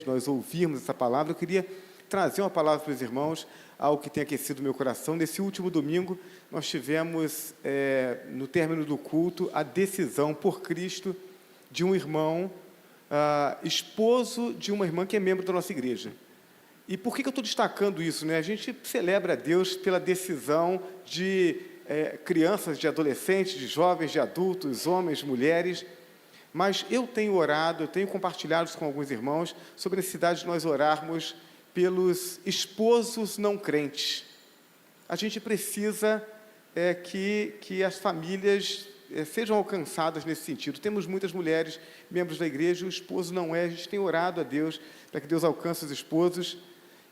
nós ouvirmos essa palavra, eu queria trazer uma palavra para os irmãos, algo que tem aquecido meu coração. Nesse último domingo, nós tivemos, no término do culto, a decisão por Cristo de um irmão, esposo de uma irmã que é membro da nossa igreja. E por que eu estou destacando isso, né? A gente celebra a Deus pela decisão de crianças, de adolescentes, de jovens, de adultos, homens, mulheres. Mas eu tenho orado, eu tenho compartilhado com alguns irmãos sobre a necessidade de nós orarmos pelos esposos não crentes. A gente precisa que as famílias sejam alcançadas nesse sentido. Temos muitas mulheres, membros da igreja, o esposo não é. A gente tem orado a Deus para que Deus alcance os esposos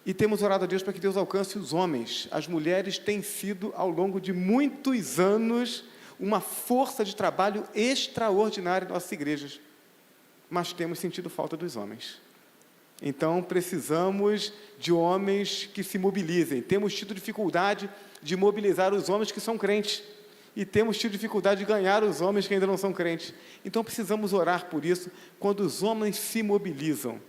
e temos orado a Deus para que Deus alcance os homens. As mulheres têm sido, ao longo de muitos anos, uma força de trabalho extraordinária em nossas igrejas, mas temos sentido falta dos homens. Então, precisamos de homens que se mobilizem. Temos tido dificuldade de mobilizar os homens que são crentes, e temos tido dificuldade de ganhar os homens que ainda não são crentes. Então, precisamos orar por isso. Quando os homens se mobilizam,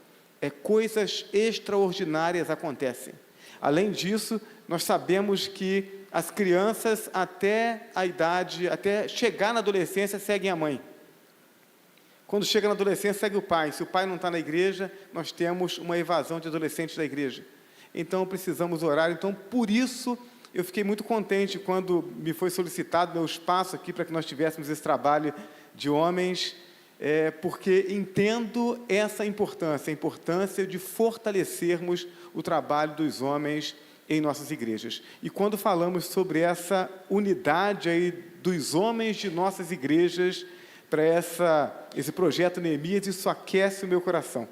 coisas extraordinárias acontecem. Além disso, nós sabemos que as crianças, até chegar na adolescência, seguem a mãe. Quando chega na adolescência, segue o pai. Se o pai não está na igreja, nós temos uma evasão de adolescentes da igreja. Então, precisamos orar. Então, por isso, eu fiquei muito contente quando me foi solicitado meu espaço aqui para que nós tivéssemos esse trabalho de homens, porque entendo essa importância, a importância de fortalecermos o trabalho dos homens em nossas igrejas. E quando falamos sobre essa unidade aí dos homens de nossas igrejas para esse projeto Neemias, isso aquece o meu coração,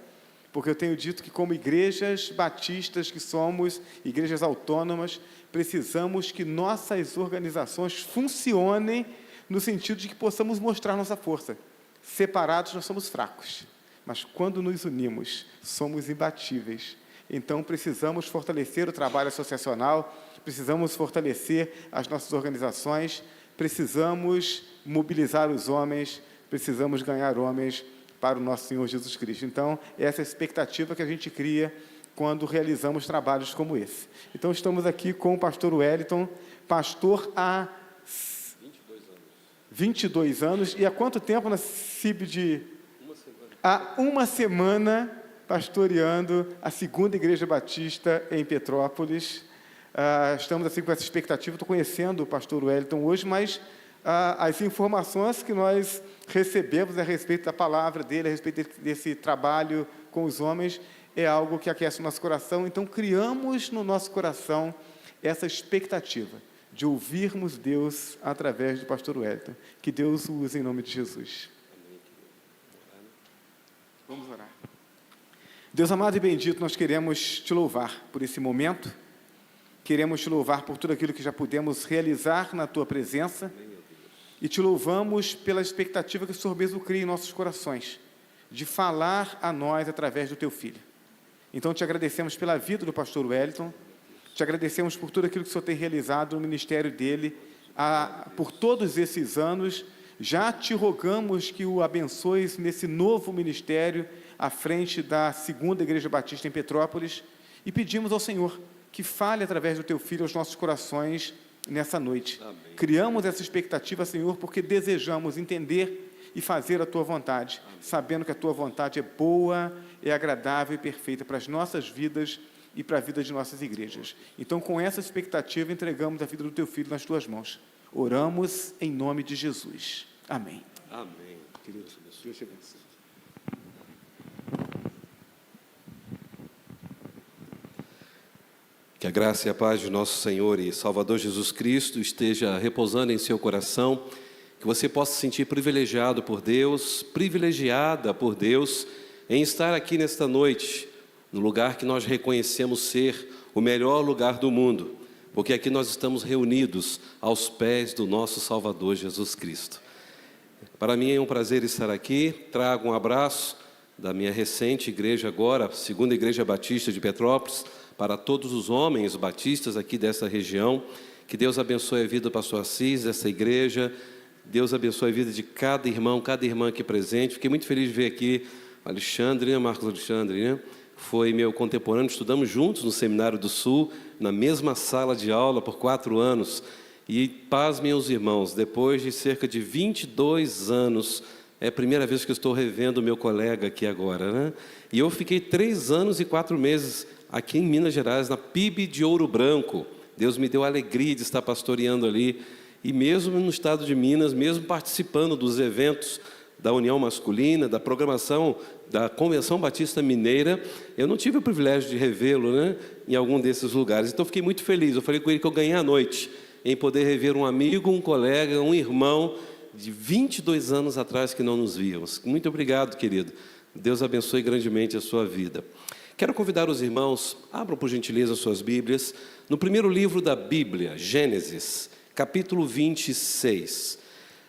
porque eu tenho dito que, como igrejas batistas que somos, igrejas autônomas, precisamos que nossas organizações funcionem no sentido de que possamos mostrar nossa força. Separados nós somos fracos, mas quando nos unimos, somos imbatíveis. Então, precisamos fortalecer o trabalho associacional, precisamos fortalecer as nossas organizações, precisamos mobilizar os homens, precisamos ganhar homens para o nosso Senhor Jesus Cristo. Então, essa é a expectativa que a gente cria quando realizamos trabalhos como esse. Então, estamos aqui com o pastor Wellington, pastor há 22 anos. E há quanto tempo na CIB Há uma semana pastoreando a segunda Igreja Batista em Petrópolis. Estamos assim com essa expectativa. Estou conhecendo o pastor Wellington hoje, mas as informações que nós recebemos a respeito da palavra dele, a respeito desse trabalho com os homens, é algo que aquece o nosso coração. Então, criamos no nosso coração essa expectativa de ouvirmos Deus através do pastor Wellington. Que Deus o use em nome de Jesus. Vamos orar. Deus amado e bendito, nós queremos te louvar por esse momento, queremos te louvar por tudo aquilo que já pudemos realizar na tua presença, e te louvamos pela expectativa que o Senhor mesmo cria em nossos corações, de falar a nós através do teu Filho. Então, te agradecemos pela vida do pastor Wellington, te agradecemos por tudo aquilo que o Senhor tem realizado no ministério dele, por todos esses anos. Já te rogamos que o abençoes nesse novo ministério, à frente da segunda Igreja Batista em Petrópolis, e pedimos ao Senhor que fale através do teu Filho aos nossos corações nessa noite. Amém. Criamos essa expectativa, Senhor, porque desejamos entender e fazer a tua vontade, amém, sabendo que a tua vontade é boa, é agradável e perfeita para as nossas vidas e para a vida de nossas igrejas. Então, com essa expectativa, entregamos a vida do teu Filho nas tuas mãos. Oramos em nome de Jesus. Amém. Amém. Querido, Deus te abençoe. Que a graça e a paz de nosso Senhor e Salvador Jesus Cristo esteja repousando em seu coração, que você possa se sentir privilegiado por Deus, privilegiada por Deus, em estar aqui nesta noite, no lugar que nós reconhecemos ser o melhor lugar do mundo, porque aqui nós estamos reunidos aos pés do nosso Salvador Jesus Cristo. Para mim é um prazer estar aqui. Trago um abraço da minha recente igreja agora, a segunda Igreja Batista de Petrópolis, para todos os homens batistas aqui dessa região. Que Deus abençoe a vida do pastor Assis, dessa igreja. Deus abençoe a vida de cada irmão, cada irmã aqui presente. Fiquei muito feliz de ver aqui Alexandre, Marcos Alexandre, foi meu contemporâneo, estudamos juntos no Seminário do Sul, na mesma sala de aula por 4 anos. E pasmem os irmãos, depois de cerca de 22 anos, é a primeira vez que eu estou revendo o meu colega aqui agora, né? E eu fiquei 3 anos e 4 meses aqui em Minas Gerais, na PIB de Ouro Branco. Deus me deu a alegria de estar pastoreando ali. E mesmo no estado de Minas, mesmo participando dos eventos da União Masculina, da programação da Convenção Batista Mineira, eu não tive o privilégio de revê-lo, né, em algum desses lugares. Então, fiquei muito feliz. Eu falei com ele que eu ganhei a noite em poder rever um amigo, um colega, um irmão de 22 anos atrás que não nos víamos. Muito obrigado, querido. Deus abençoe grandemente a sua vida. Quero convidar os irmãos, abram por gentileza suas Bíblias, no primeiro livro da Bíblia, Gênesis, capítulo 26.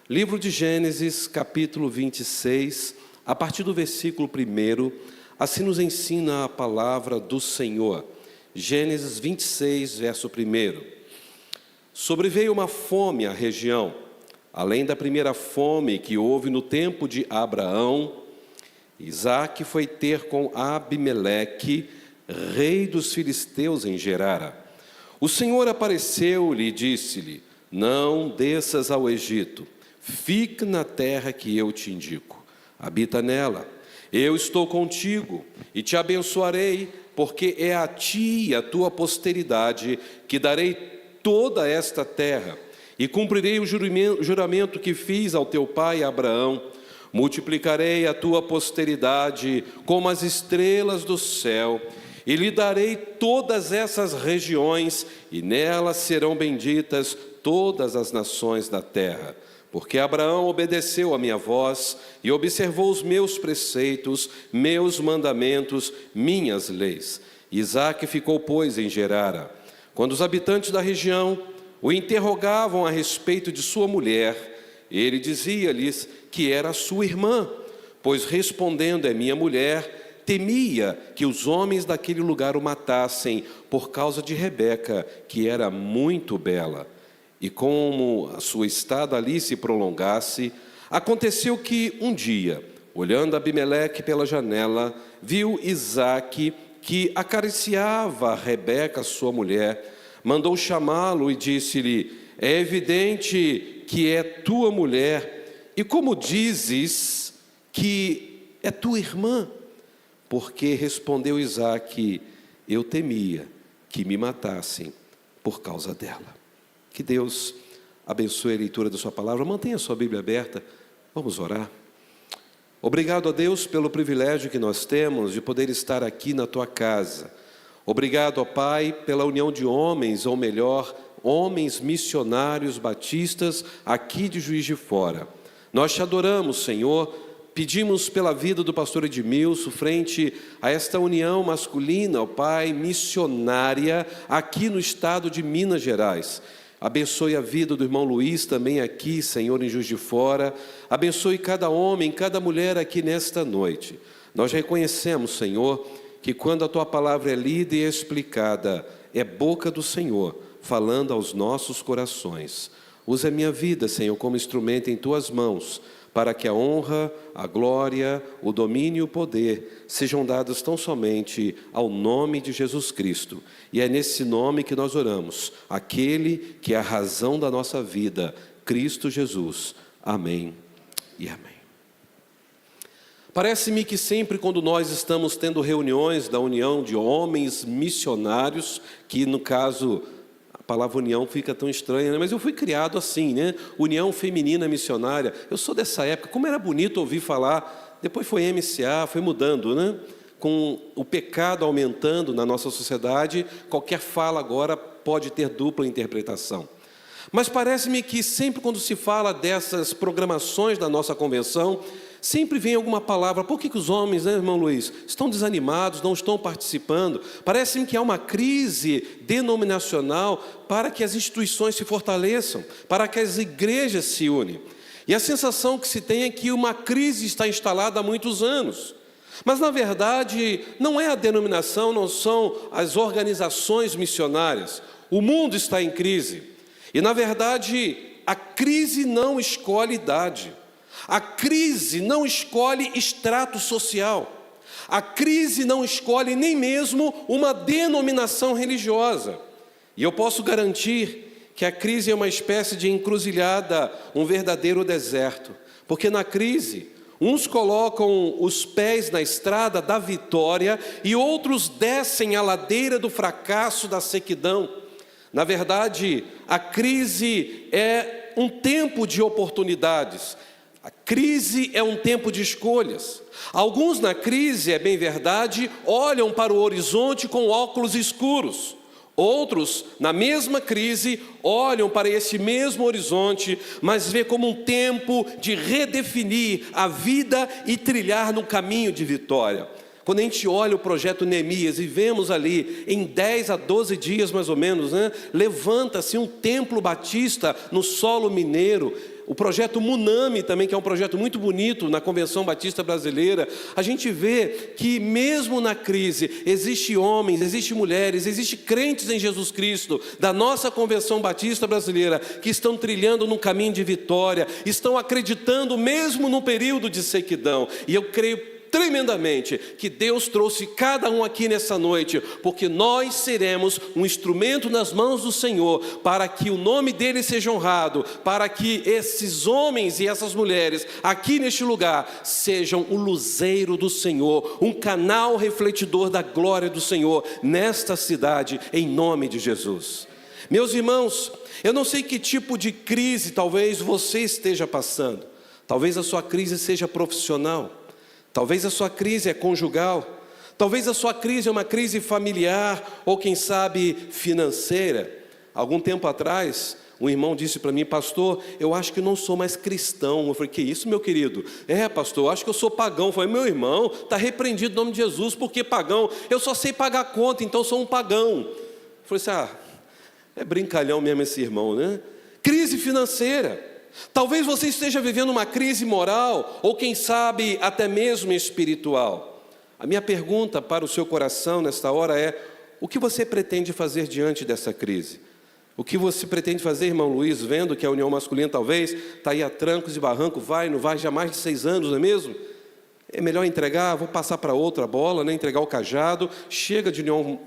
Livro de Gênesis, capítulo 26, a partir do versículo 1, assim nos ensina a palavra do Senhor. Gênesis 26, verso 1. Sobreveio uma fome à região, além da primeira fome que houve no tempo de Abraão. Isaque foi ter com Abimeleque, rei dos filisteus, em Gerara. O Senhor apareceu-lhe e disse-lhe: não desças ao Egito, fique na terra que eu te indico, habita nela. Eu estou contigo e te abençoarei, porque é a ti e a tua posteridade que darei toda esta terra, e cumprirei o juramento que fiz ao teu pai Abraão. Multiplicarei a tua posteridade como as estrelas do céu, e lhe darei todas essas regiões, e nelas serão benditas todas as nações da terra. Porque Abraão obedeceu a minha voz e observou os meus preceitos, meus mandamentos, minhas leis. Isaque ficou, pois, em Gerara. Quando os habitantes da região o interrogavam a respeito de sua mulher, ele dizia-lhes que era sua irmã, pois respondendo: é minha mulher, temia que os homens daquele lugar o matassem por causa de Rebeca, que era muito bela. E como a sua estada ali se prolongasse, aconteceu que um dia, olhando Abimeleque pela janela, viu Isaque que acariciava Rebeca, sua mulher, mandou chamá-lo e disse-lhe: é evidente que é tua mulher, e como dizes que é tua irmã? Porque respondeu Isaque: eu temia que me matassem por causa dela. Que Deus abençoe a leitura da sua palavra. Mantenha a sua Bíblia aberta, vamos orar. Obrigado a Deus pelo privilégio que nós temos de poder estar aqui na tua casa. Obrigado, ó Pai, pela união de homens, ou melhor, homens missionários batistas aqui de Juiz de Fora. Nós te adoramos, Senhor, pedimos pela vida do pastor Edmilson, frente a esta união masculina, ó Pai, missionária aqui no estado de Minas Gerais. Abençoe a vida do irmão Luiz também aqui, Senhor, em Juiz de Fora. Abençoe cada homem, cada mulher aqui nesta noite. Nós reconhecemos, Senhor, que quando a tua palavra é lida e explicada, é boca do Senhor falando aos nossos corações. Usa a minha vida, Senhor, como instrumento em tuas mãos, para que a honra, a glória, o domínio e o poder sejam dados tão somente ao nome de Jesus Cristo. E é nesse nome que nós oramos, aquele que é a razão da nossa vida, Cristo Jesus. Amém e amém. Parece-me que sempre quando nós estamos tendo reuniões da união de homens missionários, que no caso a palavra união fica tão estranha, né? Mas eu fui criado assim, né? União feminina missionária. Eu sou dessa época, como era bonito ouvir falar. Depois foi MCA, foi mudando, né? Com o pecado aumentando na nossa sociedade, qualquer fala agora pode ter dupla interpretação. Mas parece-me que sempre quando se fala dessas programações da nossa convenção, sempre vem alguma palavra. Por que os homens, né, irmão Luiz, estão desanimados, não estão participando? Parece-me que há uma crise denominacional para que as instituições se fortaleçam, para que as igrejas se unem. E a sensação que se tem é que uma crise está instalada há muitos anos. Mas, na verdade, não é a denominação, não são as organizações missionárias. O mundo está em crise. E, na verdade, a crise não escolhe idade. A crise não escolhe extrato social. A crise não escolhe nem mesmo uma denominação religiosa. E eu posso garantir que a crise é uma espécie de encruzilhada, um verdadeiro deserto. Porque na crise, uns colocam os pés na estrada da vitória e outros descem a ladeira do fracasso, da sequidão. Na verdade, a crise é um tempo de oportunidades. A crise é um tempo de escolhas. Alguns na crise, é bem verdade, olham para o horizonte com óculos escuros. Outros, na mesma crise, olham para esse mesmo horizonte, mas vê como um tempo de redefinir a vida e trilhar no caminho de vitória. Quando a gente olha o projeto Neemias e vemos ali, em 10 a 12 dias mais ou menos, levanta-se um templo batista no solo mineiro. O projeto Munami também, que é um projeto muito bonito na Convenção Batista Brasileira, a gente vê que mesmo na crise, existe homens, existe mulheres, existe crentes em Jesus Cristo, da nossa Convenção Batista Brasileira, que estão trilhando num caminho de vitória, estão acreditando mesmo no período de sequidão. E eu creio tremendamente que Deus trouxe cada um aqui nessa noite, porque nós seremos um instrumento nas mãos do Senhor, para que o nome dele seja honrado, para que esses homens e essas mulheres aqui neste lugar sejam o luzeiro do Senhor, um canal refletidor da glória do Senhor nesta cidade, em nome de Jesus. Meus irmãos, eu não sei que tipo de crise talvez você esteja passando. Talvez a sua crise seja profissional. Talvez a sua crise é conjugal, talvez a sua crise é uma crise familiar, ou quem sabe financeira. Algum tempo atrás, um irmão disse para mim: pastor, eu acho que não sou mais cristão. Eu falei: que isso, meu querido? Pastor, eu acho que eu sou pagão. Eu falei: meu irmão, está repreendido em nome de Jesus. Por que pagão? Eu só sei pagar conta, então sou um pagão. Eu falei assim: é brincalhão mesmo esse irmão, né? Crise financeira. Talvez você esteja vivendo uma crise moral, ou quem sabe até mesmo espiritual. A minha pergunta para o seu coração nesta hora é: o que você pretende fazer diante dessa crise? O que você pretende fazer, irmão Luiz, vendo que a união masculina talvez está aí a trancos e barrancos, vai, não vai, já há mais de 6 anos, não é mesmo? É melhor entregar, vou passar para outra bola, né? Entregar o cajado, chega de união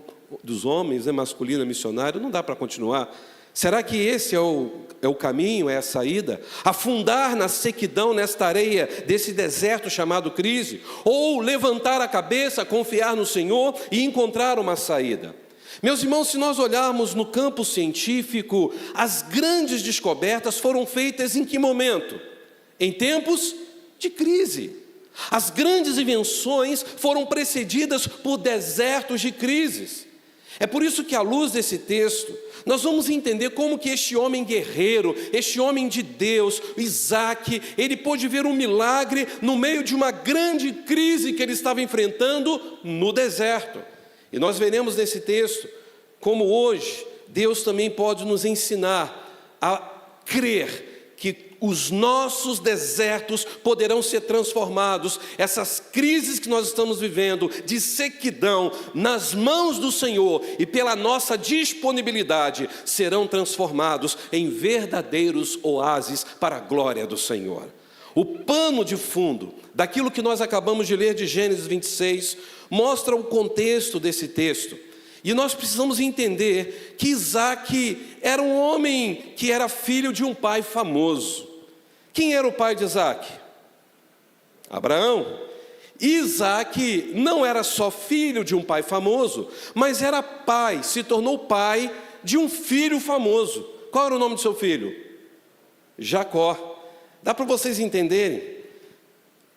dos homens, masculina, missionário, não dá para continuar. Será que esse é o caminho, é a saída? Afundar na sequidão, nesta areia desse deserto chamado crise? Ou levantar a cabeça, confiar no Senhor e encontrar uma saída? Meus irmãos, se nós olharmos no campo científico, as grandes descobertas foram feitas em que momento? Em tempos de crise. As grandes invenções foram precedidas por desertos de crises. É por isso que, à luz desse texto, nós vamos entender como que este homem guerreiro, este homem de Deus, Isaac, ele pôde ver um milagre no meio de uma grande crise que ele estava enfrentando no deserto. E nós veremos nesse texto como hoje Deus também pode nos ensinar a crer que os nossos desertos poderão ser transformados, essas crises que nós estamos vivendo, de sequidão, nas mãos do Senhor e pela nossa disponibilidade, serão transformados em verdadeiros oásis para a glória do Senhor. O pano de fundo daquilo que nós acabamos de ler de Gênesis 26, mostra o contexto desse texto. E nós precisamos entender que Isaac era um homem que era filho de um pai famoso. Quem era o pai de Isaac? Abraão. Isaac não era só filho de um pai famoso, mas era pai, se tornou pai de um filho famoso. Qual era o nome do seu filho? Jacó. Dá para vocês entenderem?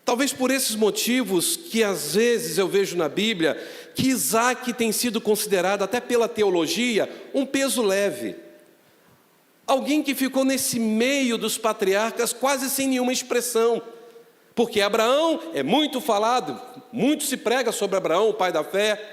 Talvez por esses motivos que às vezes eu vejo na Bíblia, que Isaac tem sido considerado até pela teologia um peso leve. Alguém que ficou nesse meio dos patriarcas quase sem nenhuma expressão. Porque Abraão é muito falado, muito se prega sobre Abraão, o pai da fé,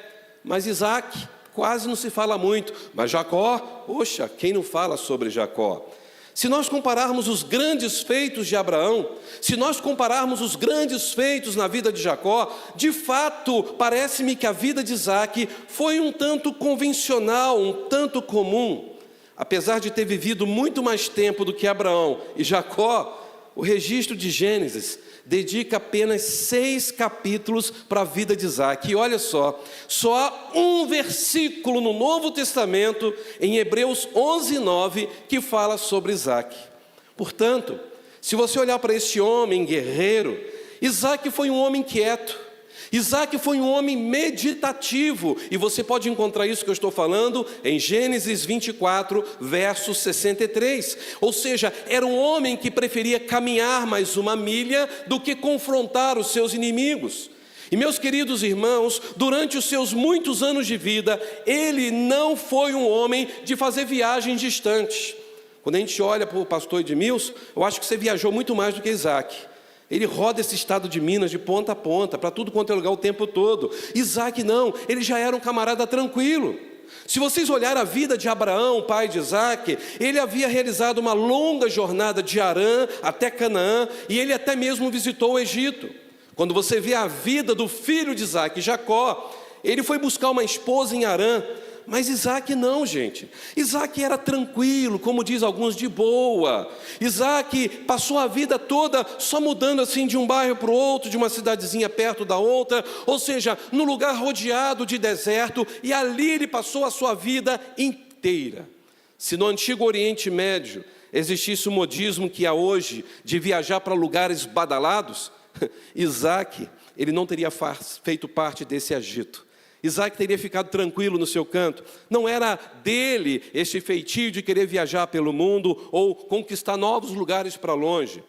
mas Isaac quase não se fala muito. Mas Jacó, poxa, quem não fala sobre Jacó? Se nós compararmos os grandes feitos de Abraão, se nós compararmos os grandes feitos na vida de Jacó, de fato, parece-me que a vida de Isaac foi um tanto convencional, um tanto comum. Apesar de ter vivido muito mais tempo do que Abraão e Jacó, o registro de Gênesis dedica apenas 6 capítulos para a vida de Isaac. E olha só há um versículo no Novo Testamento, em Hebreus 11:9, que fala sobre Isaac. Portanto, se você olhar para este homem guerreiro, Isaac foi um homem quieto, Isaac foi um homem meditativo, e você pode encontrar isso que eu estou falando em Gênesis 24, verso 63. Ou seja, era um homem que preferia caminhar mais uma milha do que confrontar os seus inimigos. E meus queridos irmãos, durante os seus muitos anos de vida, ele não foi um homem de fazer viagens distantes. Quando a gente olha para o pastor Edmilson, eu acho que você viajou muito mais do que Isaac. Ele roda esse estado de Minas de ponta a ponta, para tudo quanto é lugar o tempo todo. Isaac não, ele já era um camarada tranquilo. Se vocês olharem a vida de Abraão, pai de Isaac, ele havia realizado uma longa jornada de Harã até Canaã, e ele até mesmo visitou o Egito. Quando você vê a vida do filho de Isaac, Jacó, ele foi buscar uma esposa em Harã. Mas Isaac não, gente. Isaac era tranquilo, como diz alguns, de boa. Isaac passou a vida toda só mudando assim de um bairro para o outro, de uma cidadezinha perto da outra, ou seja, num lugar rodeado de deserto, e ali ele passou a sua vida inteira. Se no antigo Oriente Médio existisse o modismo que há hoje de viajar para lugares badalados, Isaac, ele não teria feito parte desse agito. Isaac teria ficado tranquilo no seu canto. Não era dele esse feitio de querer viajar pelo mundo ou conquistar novos lugares para longe.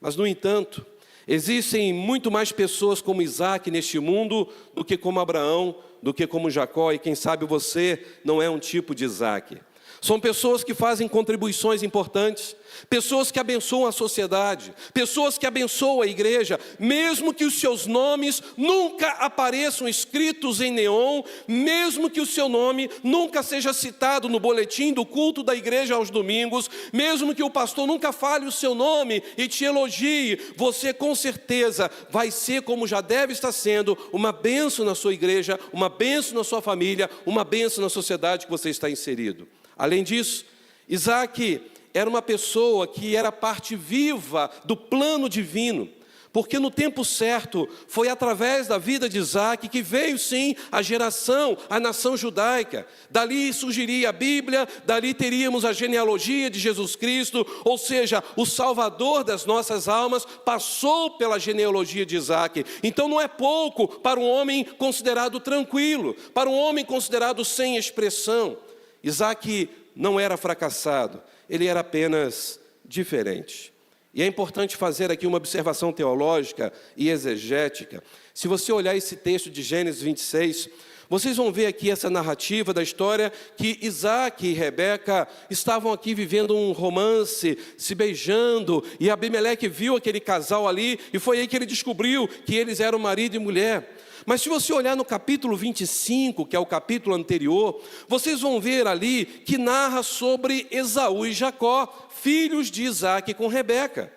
Mas, no entanto, existem muito mais pessoas como Isaac neste mundo do que como Abraão, do que como Jacó, e quem sabe você não é um tipo de Isaac. São pessoas que fazem contribuições importantes, pessoas que abençoam a sociedade, pessoas que abençoam a igreja, mesmo que os seus nomes nunca apareçam escritos em neon, mesmo que o seu nome nunca seja citado no boletim do culto da igreja aos domingos, mesmo que o pastor nunca fale o seu nome e te elogie, você com certeza vai ser, como já deve estar sendo, uma bênção na sua igreja, uma bênção na sua família, uma bênção na sociedade que você está inserido. Além disso, Isaac era uma pessoa que era parte viva do plano divino, porque no tempo certo foi através da vida de Isaac que veio sim a geração, a nação judaica. Dali surgiria a Bíblia, dali teríamos a genealogia de Jesus Cristo, ou seja, o Salvador das nossas almas passou pela genealogia de Isaac. Então não é pouco para um homem considerado tranquilo, para um homem considerado sem expressão. Isaac não era fracassado, ele era apenas diferente. E é importante fazer aqui uma observação teológica e exegética. Se você olhar esse texto de Gênesis 26, vocês vão ver aqui essa narrativa da história que Isaac e Rebeca estavam aqui vivendo um romance, se beijando, e Abimeleque viu aquele casal ali, e foi aí que ele descobriu que eles eram marido e mulher. Mas se você olhar no capítulo 25, que é o capítulo anterior, vocês vão ver ali que narra sobre Esaú e Jacó, filhos de Isaac com Rebeca.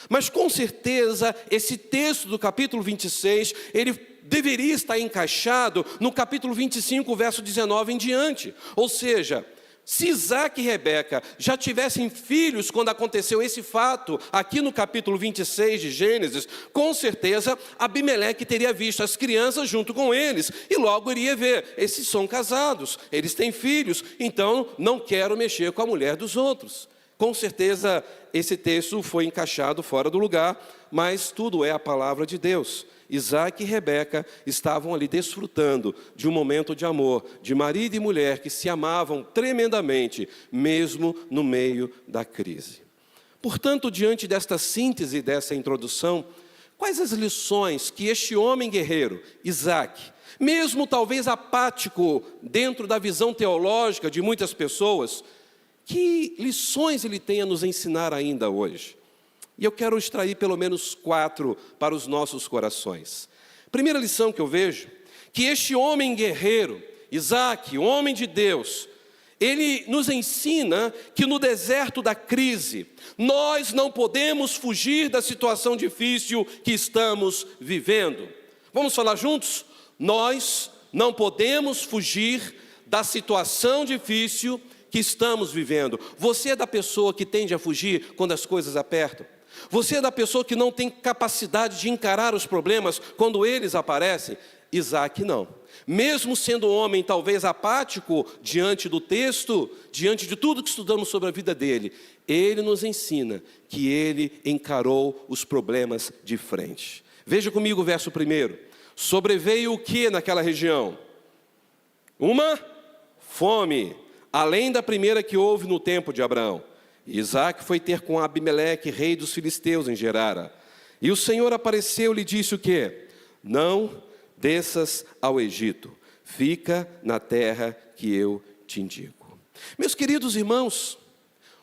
Mas com certeza esse texto do capítulo 26, ele deveria estar encaixado no capítulo 25, verso 19 em diante. Ou seja, se Isaac e Rebeca já tivessem filhos quando aconteceu esse fato, aqui no capítulo 26 de Gênesis, com certeza Abimeleque teria visto as crianças junto com eles, e logo iria ver, esses são casados, eles têm filhos, então não quero mexer com a mulher dos outros. Com certeza esse texto foi encaixado fora do lugar, mas tudo é a palavra de Deus. Isaac e Rebeca estavam ali desfrutando de um momento de amor, de marido e mulher que se amavam tremendamente, mesmo no meio da crise. Portanto, diante desta síntese, dessa introdução, quais as lições que este homem guerreiro, Isaac, mesmo talvez apático dentro da visão teológica de muitas pessoas, que lições ele tem a nos ensinar ainda hoje? E eu quero extrair pelo menos 4 para os nossos corações. Primeira lição que eu vejo, que este homem guerreiro, Isaac, homem de Deus, ele nos ensina que no deserto da crise, nós não podemos fugir da situação difícil que estamos vivendo. Vamos falar juntos? Nós não podemos fugir da situação difícil que estamos vivendo. Você é da pessoa que tende a fugir quando as coisas apertam? Você é da pessoa que não tem capacidade de encarar os problemas quando eles aparecem? Isaac não. Mesmo sendo um homem talvez apático diante do texto, diante de tudo que estudamos sobre a vida dele, ele nos ensina que ele encarou os problemas de frente. Veja comigo o verso 1. Sobreveio o que naquela região? Uma fome, além da primeira que houve no tempo de Abraão. Isaac foi ter com Abimeleque, rei dos filisteus, em Gerara. E o Senhor apareceu e lhe disse o quê? Não desças ao Egito, fica na terra que eu te indico. Meus queridos irmãos,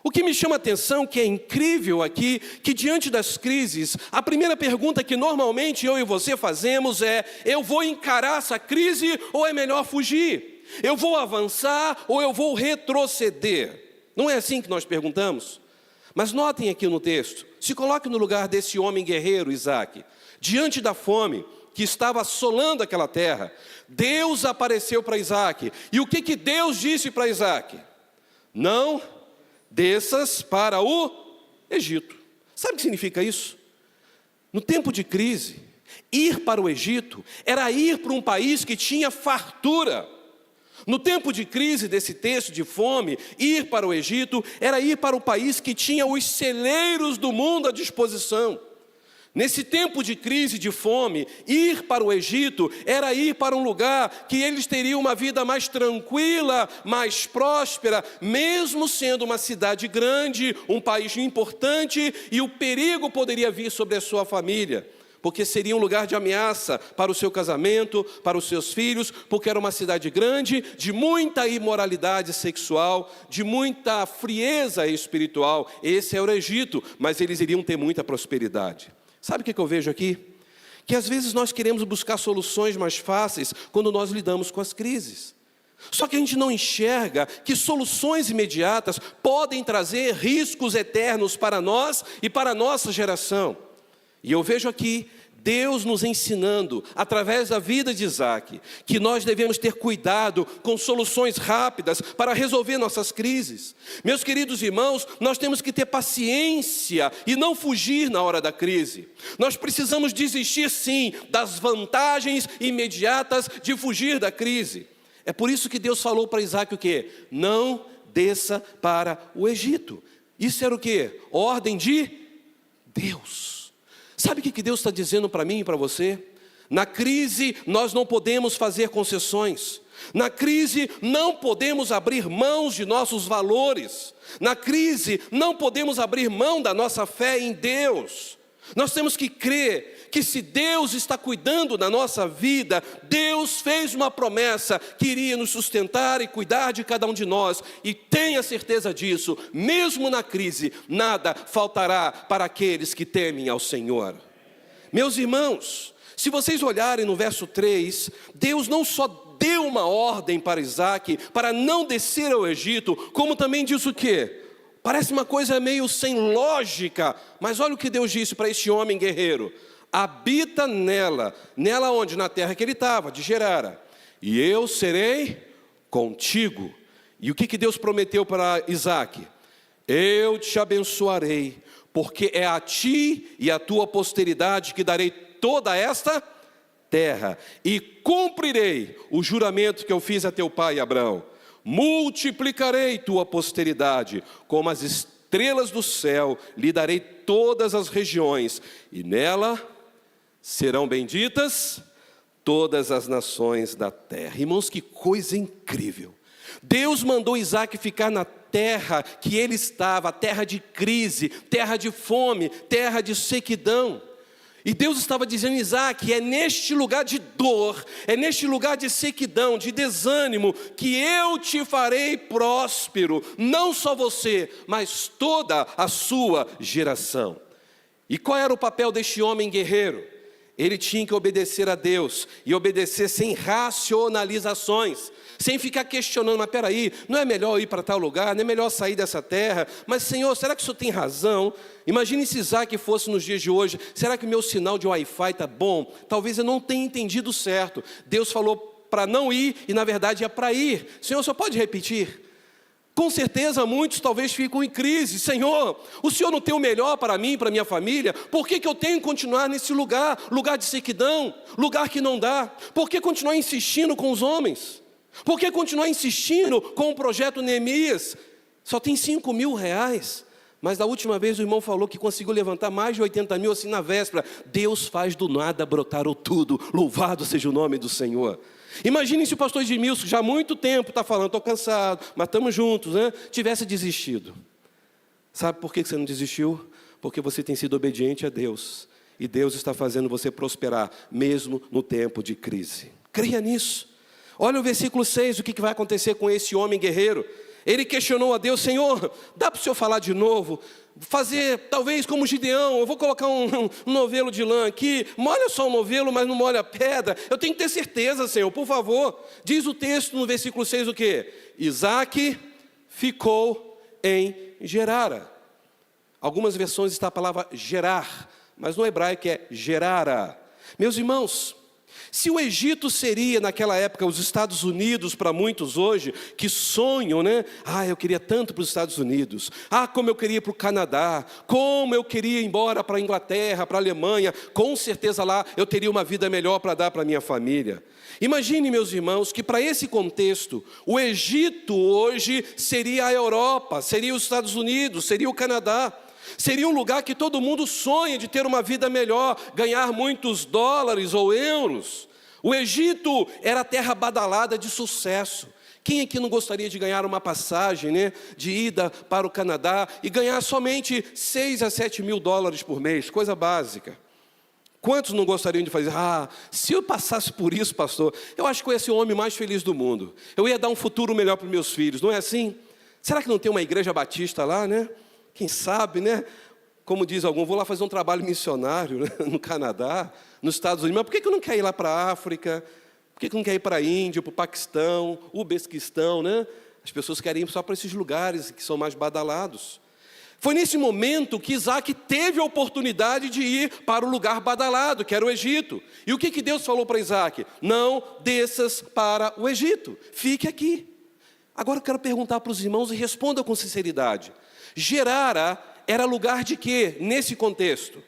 o que me chama a atenção, que é incrível aqui, que diante das crises, a primeira pergunta que normalmente eu e você fazemos é: eu vou encarar essa crise ou é melhor fugir? Eu vou avançar ou eu vou retroceder? Não é assim que nós perguntamos? Mas notem aqui no texto, se coloque no lugar desse homem guerreiro, Isaac. Diante da fome que estava assolando aquela terra, Deus apareceu para Isaac. E o que Deus disse para Isaac? Não desças para o Egito. Sabe o que significa isso? No tempo de crise, ir para o Egito era ir para um país que tinha fartura. No tempo de crise desse texto de fome, ir para o Egito era ir para o país que tinha os celeiros do mundo à disposição. Nesse tempo de crise, de fome, ir para o Egito era ir para um lugar que eles teriam uma vida mais tranquila, mais próspera, mesmo sendo uma cidade grande, um país importante, e o perigo poderia vir sobre a sua família, porque seria um lugar de ameaça para o seu casamento, para os seus filhos, porque era uma cidade grande, de muita imoralidade sexual, de muita frieza espiritual. Esse era o Egito, mas eles iriam ter muita prosperidade. Sabe o que eu vejo aqui? Que às vezes nós queremos buscar soluções mais fáceis quando nós lidamos com as crises. Só que a gente não enxerga que soluções imediatas podem trazer riscos eternos para nós e para a nossa geração. E eu vejo aqui Deus nos ensinando, através da vida de Isaac, que nós devemos ter cuidado com soluções rápidas para resolver nossas crises. Meus queridos irmãos, nós temos que ter paciência e não fugir na hora da crise. Nós precisamos desistir sim das vantagens imediatas de fugir da crise. É por isso que Deus falou para Isaac o quê? Não desça para o Egito. Isso era o quê? Ordem de Deus. Sabe o que Deus está dizendo para mim e para você? Na crise nós não podemos fazer concessões. Na crise não podemos abrir mãos de nossos valores. Na crise não podemos abrir mão da nossa fé em Deus. Nós temos que crer que se Deus está cuidando da nossa vida, Deus fez uma promessa que iria nos sustentar e cuidar de cada um de nós. E tenha certeza disso, mesmo na crise, nada faltará para aqueles que temem ao Senhor. Meus irmãos, se vocês olharem no verso 3, Deus não só deu uma ordem para Isaac para não descer ao Egito, como também diz o quê? Parece uma coisa meio sem lógica, mas olha o que Deus disse para este homem guerreiro: habita nela onde? Na terra que ele estava, de Gerara, e eu serei contigo. E o que Deus prometeu para Isaac? Eu te abençoarei, porque é a ti e a tua posteridade que darei toda esta terra, e cumprirei o juramento que eu fiz a teu pai Abraão. Multiplicarei tua posteridade, como as estrelas do céu, lhe darei todas as regiões, e nela serão benditas todas as nações da terra. Irmãos, que coisa incrível! Deus mandou Isaac ficar na terra que ele estava, terra de crise, terra de fome, terra de sequidão. E Deus estava dizendo: Isaac, é neste lugar de dor, é neste lugar de sequidão, de desânimo, que eu te farei próspero, não só você, mas toda a sua geração. E qual era o papel deste homem guerreiro? Ele tinha que obedecer a Deus, e obedecer sem racionalizações, sem ficar questionando: mas peraí, não é melhor ir para tal lugar, não é melhor sair dessa terra? Mas Senhor, será que o Senhor tem razão? Imagine se Isaac fosse nos dias de hoje: será que o meu sinal de Wi-Fi está bom? Talvez eu não tenha entendido certo. Deus falou para não ir, e na verdade é para ir. Senhor, só pode repetir? Com certeza muitos talvez ficam em crise. Senhor, o Senhor não tem o melhor para mim, para minha família? Por que eu tenho que continuar nesse lugar de sequidão, lugar que não dá? Por que continuar insistindo com os homens? Por que continuar insistindo com o projeto Neemias? Só tem 5 mil reais. Mas da última vez o irmão falou que conseguiu levantar mais de 80 mil assim na véspera. Deus faz do nada brotar o tudo. Louvado seja o nome do Senhor. Imaginem se o pastor Edmilson, já há muito tempo está falando, estou cansado, mas estamos juntos, né? Tivesse desistido. Sabe por que você não desistiu? Porque você tem sido obediente a Deus. E Deus está fazendo você prosperar, mesmo no tempo de crise. Creia nisso. Olha o versículo 6, o que vai acontecer com esse homem guerreiro. Ele questionou a Deus: Senhor, dá para o Senhor falar de novo? Fazer, talvez como Gideão, eu vou colocar um novelo de lã aqui, molha só o novelo, mas não molha a pedra. Eu tenho que ter certeza, Senhor, por favor. Diz o texto no versículo 6 o quê? Isaque ficou em Gerara. Algumas versões está a palavra gerar, mas no hebraico é Gerara. Meus irmãos, se o Egito seria naquela época os Estados Unidos para muitos hoje, que sonham, né? Eu queria tanto para os Estados Unidos. Como eu queria ir para o Canadá. Como eu queria ir embora para a Inglaterra, para a Alemanha. Com certeza lá eu teria uma vida melhor para dar para a minha família. Imagine, meus irmãos, que para esse contexto, o Egito hoje seria a Europa, seria os Estados Unidos, seria o Canadá. Seria um lugar que todo mundo sonha de ter uma vida melhor, ganhar muitos dólares ou euros. O Egito era a terra badalada de sucesso. Quem aqui não gostaria de ganhar uma passagem, né, de ida para o Canadá e ganhar somente 6 a 7 mil dólares por mês, coisa básica? Quantos não gostariam de fazer? Se eu passasse por isso, pastor, eu acho que eu ia ser o homem mais feliz do mundo. Eu ia dar um futuro melhor para os meus filhos, não é assim? Será que não tem uma igreja batista lá, né? Quem sabe, né? Como diz algum, vou lá fazer um trabalho missionário, né? No Canadá, nos Estados Unidos. Mas por que eu não quero ir lá para a África? Por que eu não quero ir para a Índia, para o Paquistão, o Uzbequistão, né? As pessoas querem ir só para esses lugares que são mais badalados. Foi nesse momento que Isaque teve a oportunidade de ir para o lugar badalado, que era o Egito. E o que Deus falou para Isaque? Não desças para o Egito, fique aqui. Agora eu quero perguntar para os irmãos e responda com sinceridade. Gerara era lugar de quê nesse contexto?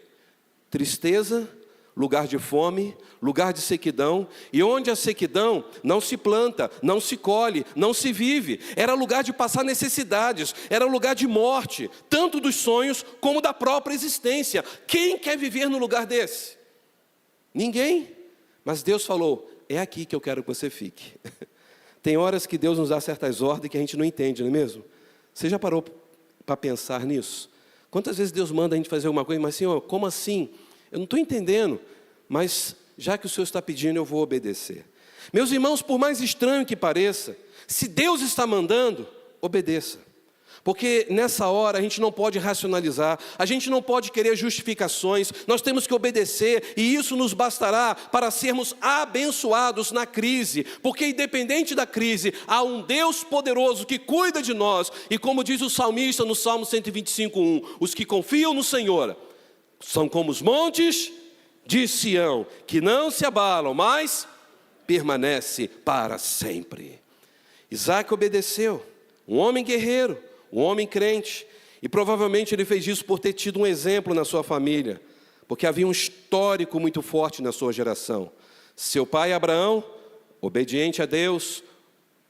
Tristeza, lugar de fome, lugar de sequidão. E onde a sequidão não se planta, não se colhe, não se vive. Era lugar de passar necessidades, era lugar de morte, tanto dos sonhos como da própria existência. Quem quer viver no lugar desse? Ninguém. Mas Deus falou: é aqui que eu quero que você fique. Tem horas que Deus nos dá certas ordens que a gente não entende, não é mesmo? Você já parou para pensar nisso? Quantas vezes Deus manda a gente fazer alguma coisa, mas Senhor, como assim? Eu não estou entendendo, mas já que o Senhor está pedindo, eu vou obedecer. Meus irmãos, por mais estranho que pareça, se Deus está mandando, obedeça. Porque nessa hora a gente não pode racionalizar, a gente não pode querer justificações, nós temos que obedecer e isso nos bastará para sermos abençoados na crise. Porque independente da crise, há um Deus poderoso que cuida de nós. E como diz o salmista no Salmo 125:1, os que confiam no Senhor são como os montes de Sião, que não se abalam, mas permanece para sempre. Isaque obedeceu, um homem guerreiro, um homem crente, e provavelmente ele fez isso por ter tido um exemplo na sua família, porque havia um histórico muito forte na sua geração. Seu pai Abraão, obediente a Deus,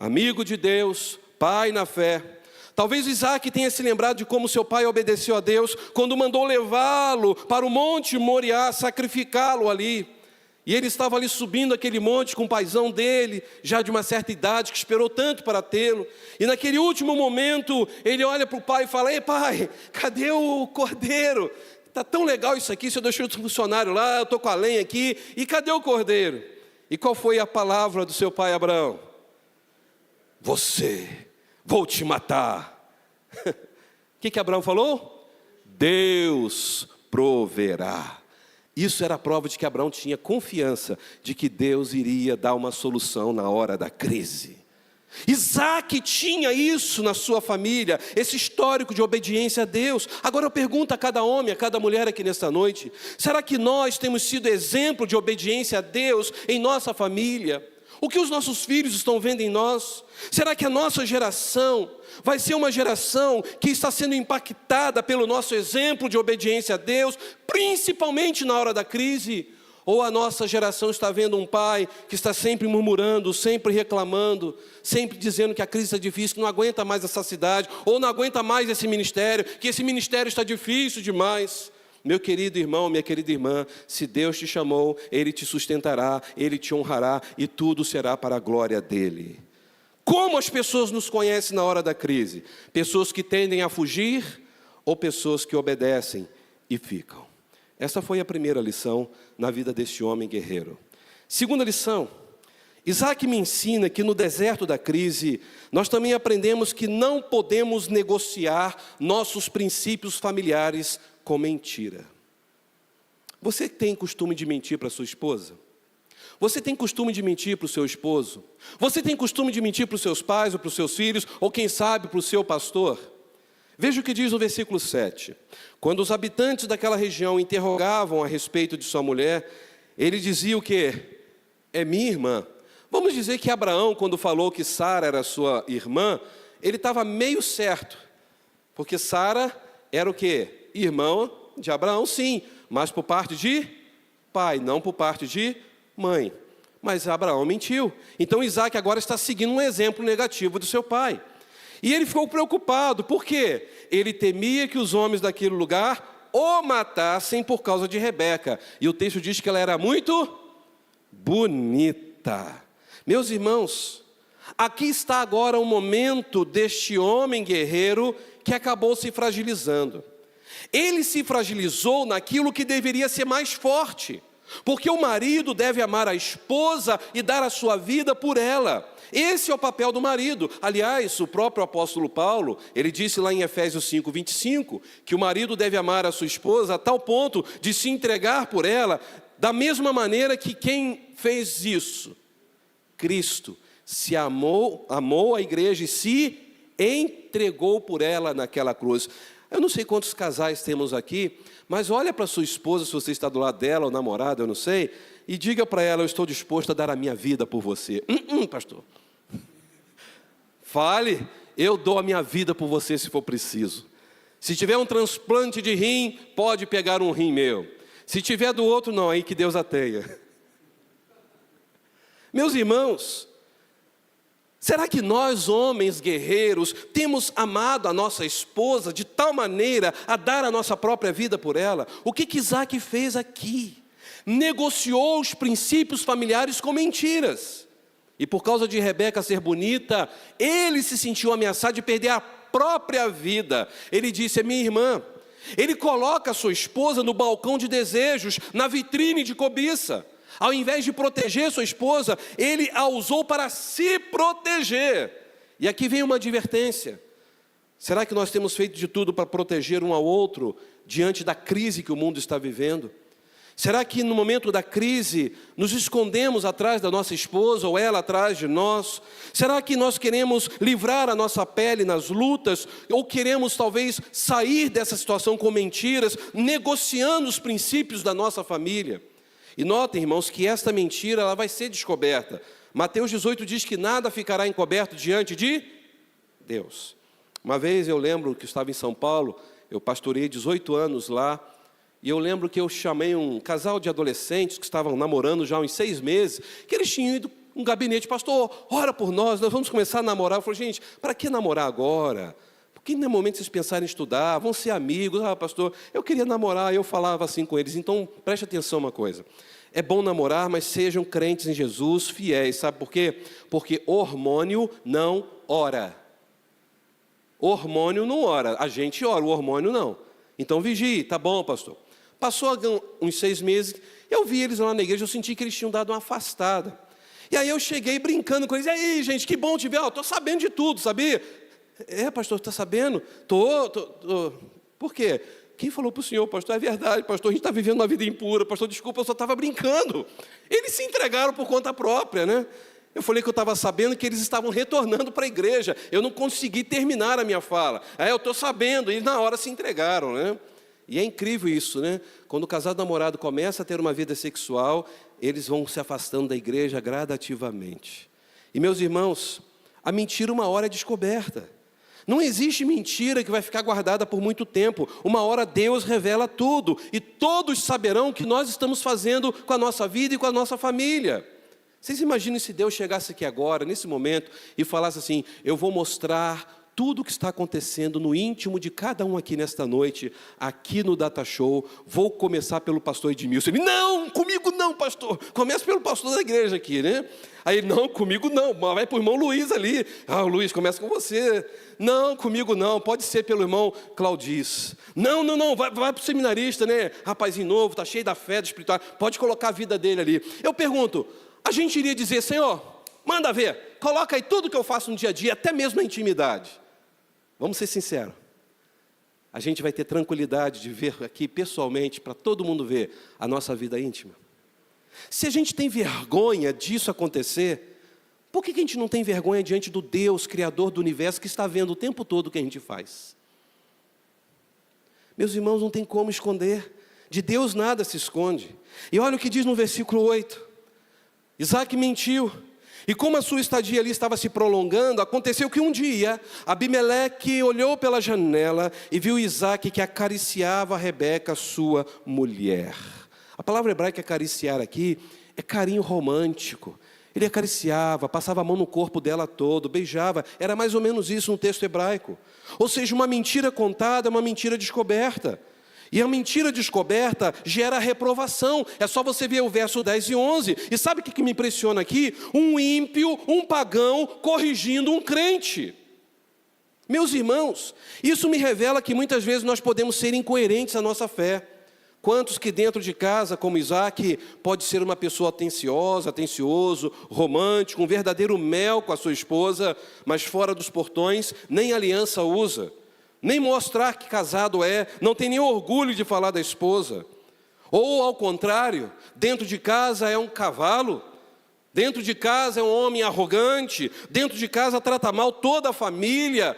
amigo de Deus, pai na fé. Talvez Isaque tenha se lembrado de como seu pai obedeceu a Deus quando mandou levá-lo para o monte Moriá, sacrificá-lo ali. E ele estava ali subindo aquele monte com o paizão dele, já de uma certa idade, que esperou tanto para tê-lo. E naquele último momento, ele olha para o pai e fala: ei pai, cadê o cordeiro? Está tão legal isso aqui, se eu deixei o funcionário lá, eu estou com a lenha aqui, e cadê o cordeiro? E qual foi a palavra do seu pai Abraão? Vou te matar. O que Abraão falou? Deus proverá. Isso era a prova de que Abraão tinha confiança de que Deus iria dar uma solução na hora da crise. Isaque tinha isso na sua família, esse histórico de obediência a Deus. Agora eu pergunto a cada homem, a cada mulher aqui nesta noite: será que nós temos sido exemplo de obediência a Deus em nossa família? O que os nossos filhos estão vendo em nós? Será que a nossa geração vai ser uma geração que está sendo impactada pelo nosso exemplo de obediência a Deus, principalmente na hora da crise? Ou a nossa geração está vendo um pai que está sempre murmurando, sempre reclamando, sempre dizendo que a crise está difícil, que não aguenta mais essa cidade, ou não aguenta mais esse ministério, que esse ministério está difícil demais? Meu querido irmão, minha querida irmã, se Deus te chamou, Ele te sustentará, Ele te honrará e tudo será para a glória dEle. Como as pessoas nos conhecem na hora da crise? Pessoas que tendem a fugir ou pessoas que obedecem e ficam? Essa foi a primeira lição na vida desse homem guerreiro. Segunda lição, Isaac me ensina que no deserto da crise, nós também aprendemos que não podemos negociar nossos princípios familiares com mentira. Você tem costume de mentir para sua esposa? Você tem costume de mentir para o seu esposo? Você tem costume de mentir para os seus pais ou para os seus filhos? Ou quem sabe para o seu pastor? Veja o que diz no versículo 7. Quando os habitantes daquela região interrogavam a respeito de sua mulher, ele dizia o quê? É minha irmã. Vamos dizer que Abraão, quando falou que Sara era sua irmã, ele estava meio certo. Porque Sara era o quê? Irmã de Abraão, sim, mas por parte de pai, não por parte de mãe. Mas Abraão mentiu. Então Isaac agora está seguindo um exemplo negativo do seu pai. E ele ficou preocupado, por quê? Ele temia que os homens daquele lugar o matassem por causa de Rebeca. E o texto diz que ela era muito bonita. Meus irmãos, aqui está agora o momento deste homem guerreiro que acabou se fragilizando. Ele se fragilizou naquilo que deveria ser mais forte, porque o marido deve amar a esposa e dar a sua vida por ela. Esse é o papel do marido. Aliás, o próprio apóstolo Paulo, ele disse lá em Efésios 5:25, que o marido deve amar a sua esposa a tal ponto de se entregar por ela, da mesma maneira que quem fez isso? Cristo se amou a igreja e se entregou por ela naquela cruz. Eu não sei quantos casais temos aqui, mas olha para sua esposa, se você está do lado dela, ou namorada, eu não sei, e diga para ela, eu estou disposto a dar a minha vida por você. Pastor. Fale, eu dou a minha vida por você se for preciso. Se tiver um transplante de rim, pode pegar um rim meu. Se tiver do outro, não, aí que Deus a tenha. Meus irmãos, será que nós, homens guerreiros, temos amado a nossa esposa de tal maneira a dar a nossa própria vida por ela? O que Isaac fez aqui? Negociou os princípios familiares com mentiras. E por causa de Rebeca ser bonita, ele se sentiu ameaçado de perder a própria vida. Ele disse, é minha irmã. Ele coloca a sua esposa no balcão de desejos, na vitrine de cobiça. Ao invés de proteger sua esposa, ele a usou para se proteger. E aqui vem uma advertência. Será que nós temos feito de tudo para proteger um ao outro diante da crise que o mundo está vivendo? Será que no momento da crise nos escondemos atrás da nossa esposa ou ela atrás de nós? Será que nós queremos livrar a nossa pele nas lutas ou queremos talvez sair dessa situação com mentiras, negociando os princípios da nossa família? E notem, irmãos, que esta mentira ela vai ser descoberta. Mateus 18 diz que nada ficará encoberto diante de Deus. Uma vez eu lembro que eu estava em São Paulo, eu pastoreei 18 anos lá, e eu lembro que eu chamei um casal de adolescentes que estavam namorando já há uns 6 meses, que eles tinham ido um gabinete, pastor, ora por nós vamos começar a namorar. Eu falei, gente, para que namorar agora? Por que não é momento vocês pensarem em estudar, vão ser amigos? Pastor, eu queria namorar, eu falava assim com eles, então preste atenção uma coisa. É bom namorar, mas sejam crentes em Jesus, fiéis, sabe por quê? Porque hormônio não ora. Hormônio não ora, a gente ora, o hormônio não. Então vigie, tá bom, pastor. Passou uns 6 meses, eu vi eles lá na igreja, eu senti que eles tinham dado uma afastada. E aí eu cheguei brincando com eles, e aí gente, que bom te ver, estou sabendo de tudo, sabia? Pastor, está sabendo? Tô. Por quê? Quem falou para o senhor, pastor? É verdade, pastor, a gente está vivendo uma vida impura, pastor, desculpa, eu só estava brincando. Eles se entregaram por conta própria, né? Eu falei que eu estava sabendo que eles estavam retornando para a igreja, eu não consegui terminar a minha fala. Aí eu estou sabendo, e na hora se entregaram, né? E é incrível isso, né? Quando o casado namorado começa a ter uma vida sexual, eles vão se afastando da igreja gradativamente. E meus irmãos, a mentira uma hora é descoberta. Não existe mentira que vai ficar guardada por muito tempo. Uma hora Deus revela tudo, e todos saberão o que nós estamos fazendo com a nossa vida e com a nossa família. Vocês imaginam se Deus chegasse aqui agora, nesse momento, e falasse assim: eu vou mostrar tudo o que está acontecendo no íntimo de cada um aqui nesta noite, aqui no Data Show. Vou começar pelo pastor Edmilson. Ele: não, comigo não, pastor. Começa pelo pastor da igreja aqui, né? Aí: não, comigo não. Vai para o irmão Luiz ali. Ah, Luiz, começa com você. Não, comigo não. Pode ser pelo irmão Claudis. Não. Vai para o seminarista, né? Rapazinho novo, está cheio da fé, do espiritual. Pode colocar a vida dele ali. Eu pergunto, a gente iria dizer: Senhor, manda ver. Coloca aí tudo que eu faço no dia a dia, até mesmo na intimidade. Vamos ser sinceros, a gente vai ter tranquilidade de ver aqui pessoalmente, para todo mundo ver a nossa vida íntima? Se a gente tem vergonha disso acontecer, por que a gente não tem vergonha diante do Deus, Criador do universo, que está vendo o tempo todo o que a gente faz? Meus irmãos, não tem como esconder, de Deus nada se esconde. E olha o que diz no versículo 8, Isaac mentiu. E como a sua estadia ali estava se prolongando, aconteceu que um dia Abimeleque olhou pela janela e viu Isaac que acariciava Rebeca, sua mulher. A palavra hebraica acariciar aqui é carinho romântico. Ele acariciava, passava a mão no corpo dela todo, beijava. Era mais ou menos isso no texto hebraico. Ou seja, uma mentira contada é uma mentira descoberta. E a mentira descoberta gera reprovação. É só você ver o verso 10 e 11. E sabe o que me impressiona aqui? Um ímpio, um pagão, corrigindo um crente. Meus irmãos, isso me revela que muitas vezes nós podemos ser incoerentes à nossa fé. Quantos que dentro de casa, como Isaac, pode ser uma pessoa atencioso, romântico, um verdadeiro mel com a sua esposa, mas fora dos portões, nem aliança usa. Nem mostrar que casado é, não tem nem orgulho de falar da esposa. Ou ao contrário, dentro de casa é um cavalo, dentro de casa é um homem arrogante, dentro de casa trata mal toda a família.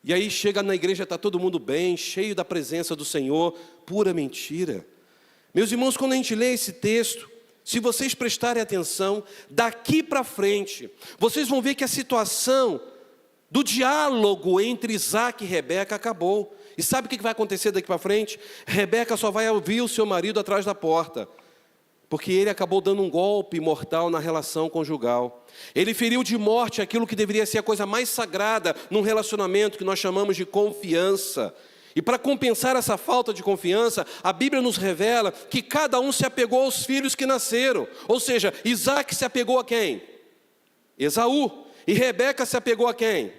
E aí chega na igreja, está todo mundo bem, cheio da presença do Senhor. Pura mentira. Meus irmãos, quando a gente lê esse texto, se vocês prestarem atenção, daqui para frente, vocês vão ver que a situação do diálogo entre Isaac e Rebeca acabou. E sabe o que vai acontecer daqui para frente? Rebeca só vai ouvir o seu marido atrás da porta, porque ele acabou dando um golpe mortal na relação conjugal. Ele feriu de morte aquilo que deveria ser a coisa mais sagrada num relacionamento, que nós chamamos de confiança. E para compensar essa falta de confiança, a Bíblia nos revela que cada um se apegou aos filhos que nasceram. Ou seja, Isaac se apegou a quem? Esaú. E Rebeca se apegou a quem?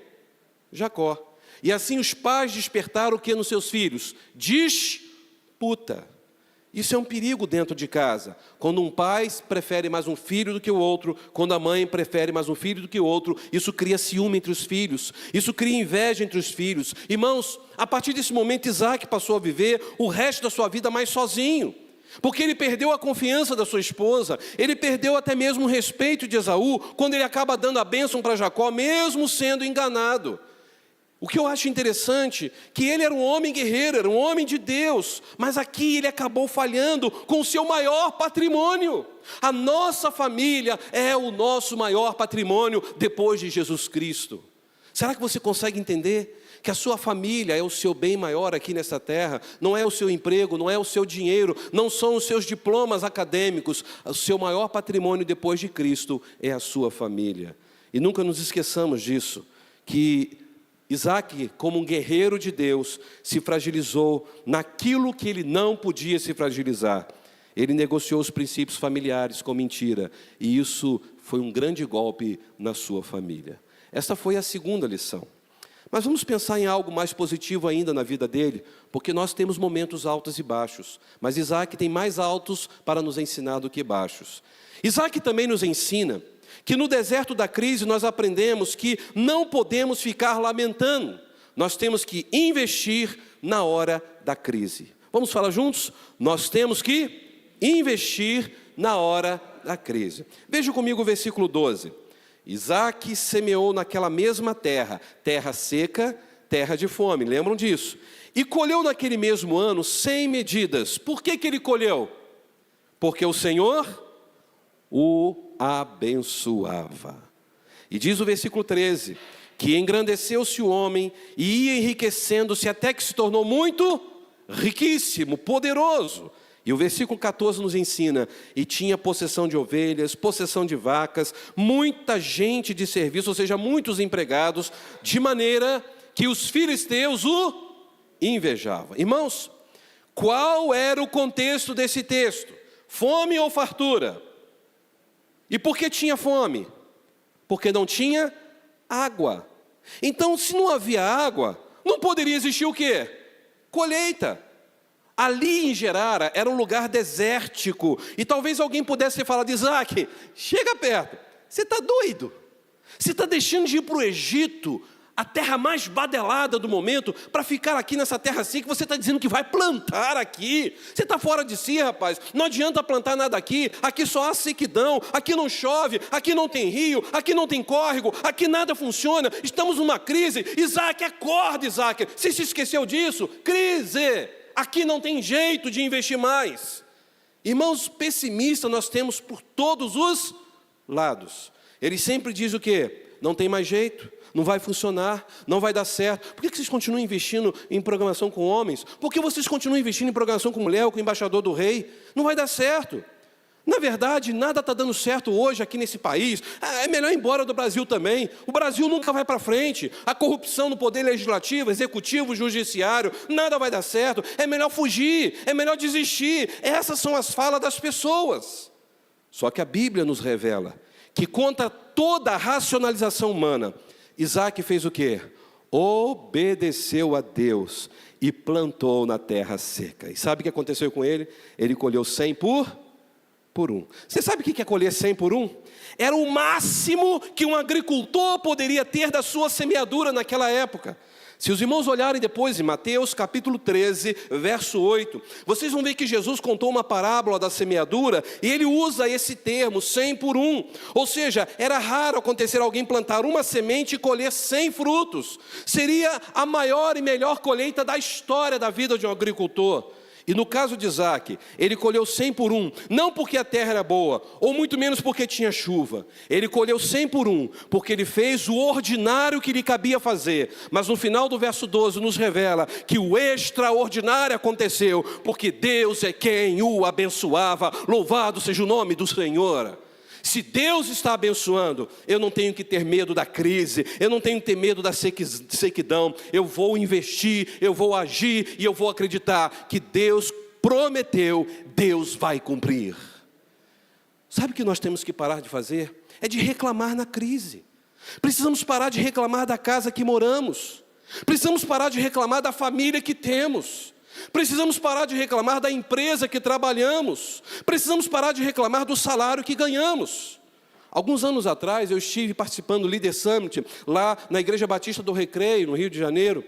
Jacó. E assim os pais despertaram o que nos seus filhos? Disputa. Isso é um perigo dentro de casa. Quando um pai prefere mais um filho do que o outro, quando a mãe prefere mais um filho do que o outro, isso cria ciúme entre os filhos, isso cria inveja entre os filhos. Irmãos, a partir desse momento Isaac passou a viver o resto da sua vida mais sozinho. Porque ele perdeu a confiança da sua esposa, ele perdeu até mesmo o respeito de Esaú, quando ele acaba dando a bênção para Jacó, mesmo sendo enganado. O que eu acho interessante, que ele era um homem guerreiro, era um homem de Deus, mas aqui ele acabou falhando com o seu maior patrimônio. A nossa família é o nosso maior patrimônio depois de Jesus Cristo. Será que você consegue entender que a sua família é o seu bem maior aqui nessa terra? Não é o seu emprego, não é o seu dinheiro, não são os seus diplomas acadêmicos. O seu maior patrimônio depois de Cristo é a sua família. E nunca nos esqueçamos disso, que Isaac, como um guerreiro de Deus, se fragilizou naquilo que ele não podia se fragilizar. Ele negociou os princípios familiares com mentira, e isso foi um grande golpe na sua família. Esta foi a segunda lição. Mas vamos pensar em algo mais positivo ainda na vida dele, porque nós temos momentos altos e baixos, mas Isaac tem mais altos para nos ensinar do que baixos. Isaac também nos ensina que no deserto da crise nós aprendemos que não podemos ficar lamentando, nós temos que investir na hora da crise. Vamos falar juntos? Nós temos que investir na hora da crise. Veja comigo o versículo 12. Isaac semeou naquela mesma terra, terra seca, terra de fome, lembram disso? E colheu naquele mesmo ano 100 medidas. Por que ele colheu? Porque o Senhor o abençoava. E diz o versículo 13, que engrandeceu-se o homem e ia enriquecendo-se até que se tornou muito riquíssimo, poderoso. E o versículo 14 nos ensina, e tinha possessão de ovelhas, possessão de vacas, muita gente de serviço, ou seja, muitos empregados, de maneira que os filisteus o invejavam. Irmãos, qual era o contexto desse texto? Fome ou fartura? E por que tinha fome? Porque não tinha água. Então, se não havia água, não poderia existir o quê? Colheita. Ali em Gerara era um lugar desértico. E talvez alguém pudesse ter falado, Isaac, chega perto. Você está doido? Você está deixando de ir para o Egito, a terra mais badelada do momento, para ficar aqui nessa terra assim, que você está dizendo que vai plantar aqui. Você está fora de si, rapaz. Não adianta plantar nada aqui. Aqui só há sequidão, aqui não chove, aqui não tem rio, aqui não tem córrego, aqui nada funciona. Estamos numa crise. Isaac, acorda, Isaac. Você se esqueceu disso? Crise. Aqui não tem jeito de investir mais. Irmãos, pessimistas nós temos por todos os lados. Ele sempre diz o quê? Não tem mais jeito, não vai funcionar, não vai dar certo. Por que vocês continuam investindo em programação com homens? Por que vocês continuam investindo em programação com mulher ou com o embaixador do rei? Não vai dar certo. Na verdade, nada está dando certo hoje aqui nesse país. É melhor ir embora do Brasil também. O Brasil nunca vai para frente. A corrupção no poder legislativo, executivo, judiciário, nada vai dar certo. É melhor fugir, é melhor desistir. Essas são as falas das pessoas. Só que a Bíblia nos revela que contra toda a racionalização humana, Isaac fez o quê? Obedeceu a Deus e plantou na terra seca. E sabe o que aconteceu com ele? Ele colheu 100 por um. Você sabe o que é colher 100 por um? Era o máximo que um agricultor poderia ter da sua semeadura naquela época. Se os irmãos olharem depois em Mateus capítulo 13, verso 8, vocês vão ver que Jesus contou uma parábola da semeadura e ele usa esse termo, 100 por um. Ou seja, era raro acontecer alguém plantar uma semente e colher 100 frutos. Seria a maior e melhor colheita da história da vida de um agricultor. E no caso de Isaac, ele colheu 100 por um, não porque a terra era boa, ou muito menos porque tinha chuva. Ele colheu 100 por um, porque ele fez o ordinário que lhe cabia fazer. Mas no final do verso 12 nos revela que o extraordinário aconteceu, porque Deus é quem o abençoava. Louvado seja o nome do Senhor. Se Deus está abençoando, eu não tenho que ter medo da crise, eu não tenho que ter medo da sequidão. Eu vou investir, eu vou agir e eu vou acreditar que Deus prometeu, Deus vai cumprir. Sabe o que nós temos que parar de fazer? É de reclamar na crise. Precisamos parar de reclamar da casa que moramos. Precisamos parar de reclamar da família que temos. Precisamos parar de reclamar da empresa que trabalhamos. Precisamos parar de reclamar do salário que ganhamos. Alguns anos atrás eu estive participando do Leader Summit, lá na Igreja Batista do Recreio, no Rio de Janeiro,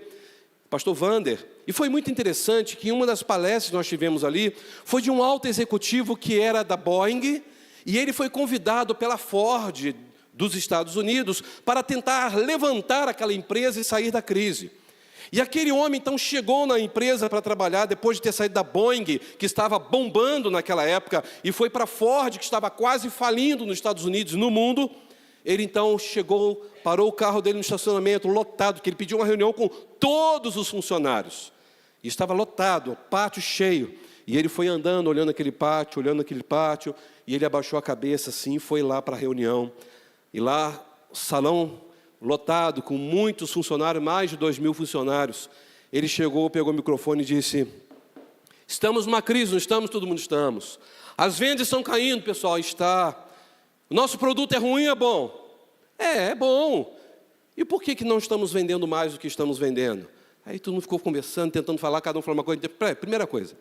pastor Vander. E foi muito interessante que uma das palestras que nós tivemos ali foi de um alto executivo que era da Boeing, e ele foi convidado pela Ford dos Estados Unidos para tentar levantar aquela empresa e sair da crise. E aquele homem então chegou na empresa para trabalhar, depois de ter saído da Boeing, que estava bombando naquela época, e foi para a Ford, que estava quase falindo nos Estados Unidos e no mundo. Ele então chegou, parou o carro dele no estacionamento, lotado, que ele pediu uma reunião com todos os funcionários. E estava lotado, o pátio cheio. E ele foi andando, olhando aquele pátio, e ele abaixou a cabeça assim, foi lá para a reunião. E lá, o salão lotado, com muitos funcionários, mais de 2.000 funcionários. Ele chegou, pegou o microfone e disse: estamos numa crise, não estamos? Todo mundo estamos. As vendas estão caindo, pessoal, está. O nosso produto é ruim ou é bom? É bom. E por que não estamos vendendo mais do que estamos vendendo? Aí todo mundo ficou conversando, tentando falar, cada um falou uma coisa. Primeira coisa,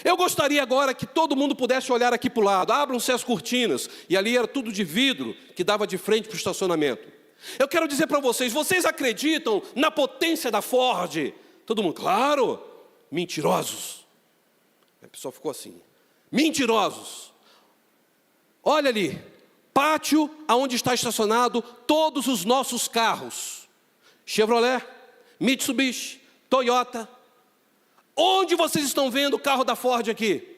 eu gostaria agora que todo mundo pudesse olhar aqui para o lado. Abram-se as cortinas. E ali era tudo de vidro, que dava de frente para o estacionamento. Eu quero dizer para vocês, vocês acreditam na potência da Ford? Todo mundo, claro. Mentirosos. A pessoa ficou assim, mentirosos. Olha ali, pátio aonde está estacionado todos os nossos carros. Chevrolet, Mitsubishi, Toyota. Onde vocês estão vendo o carro da Ford aqui?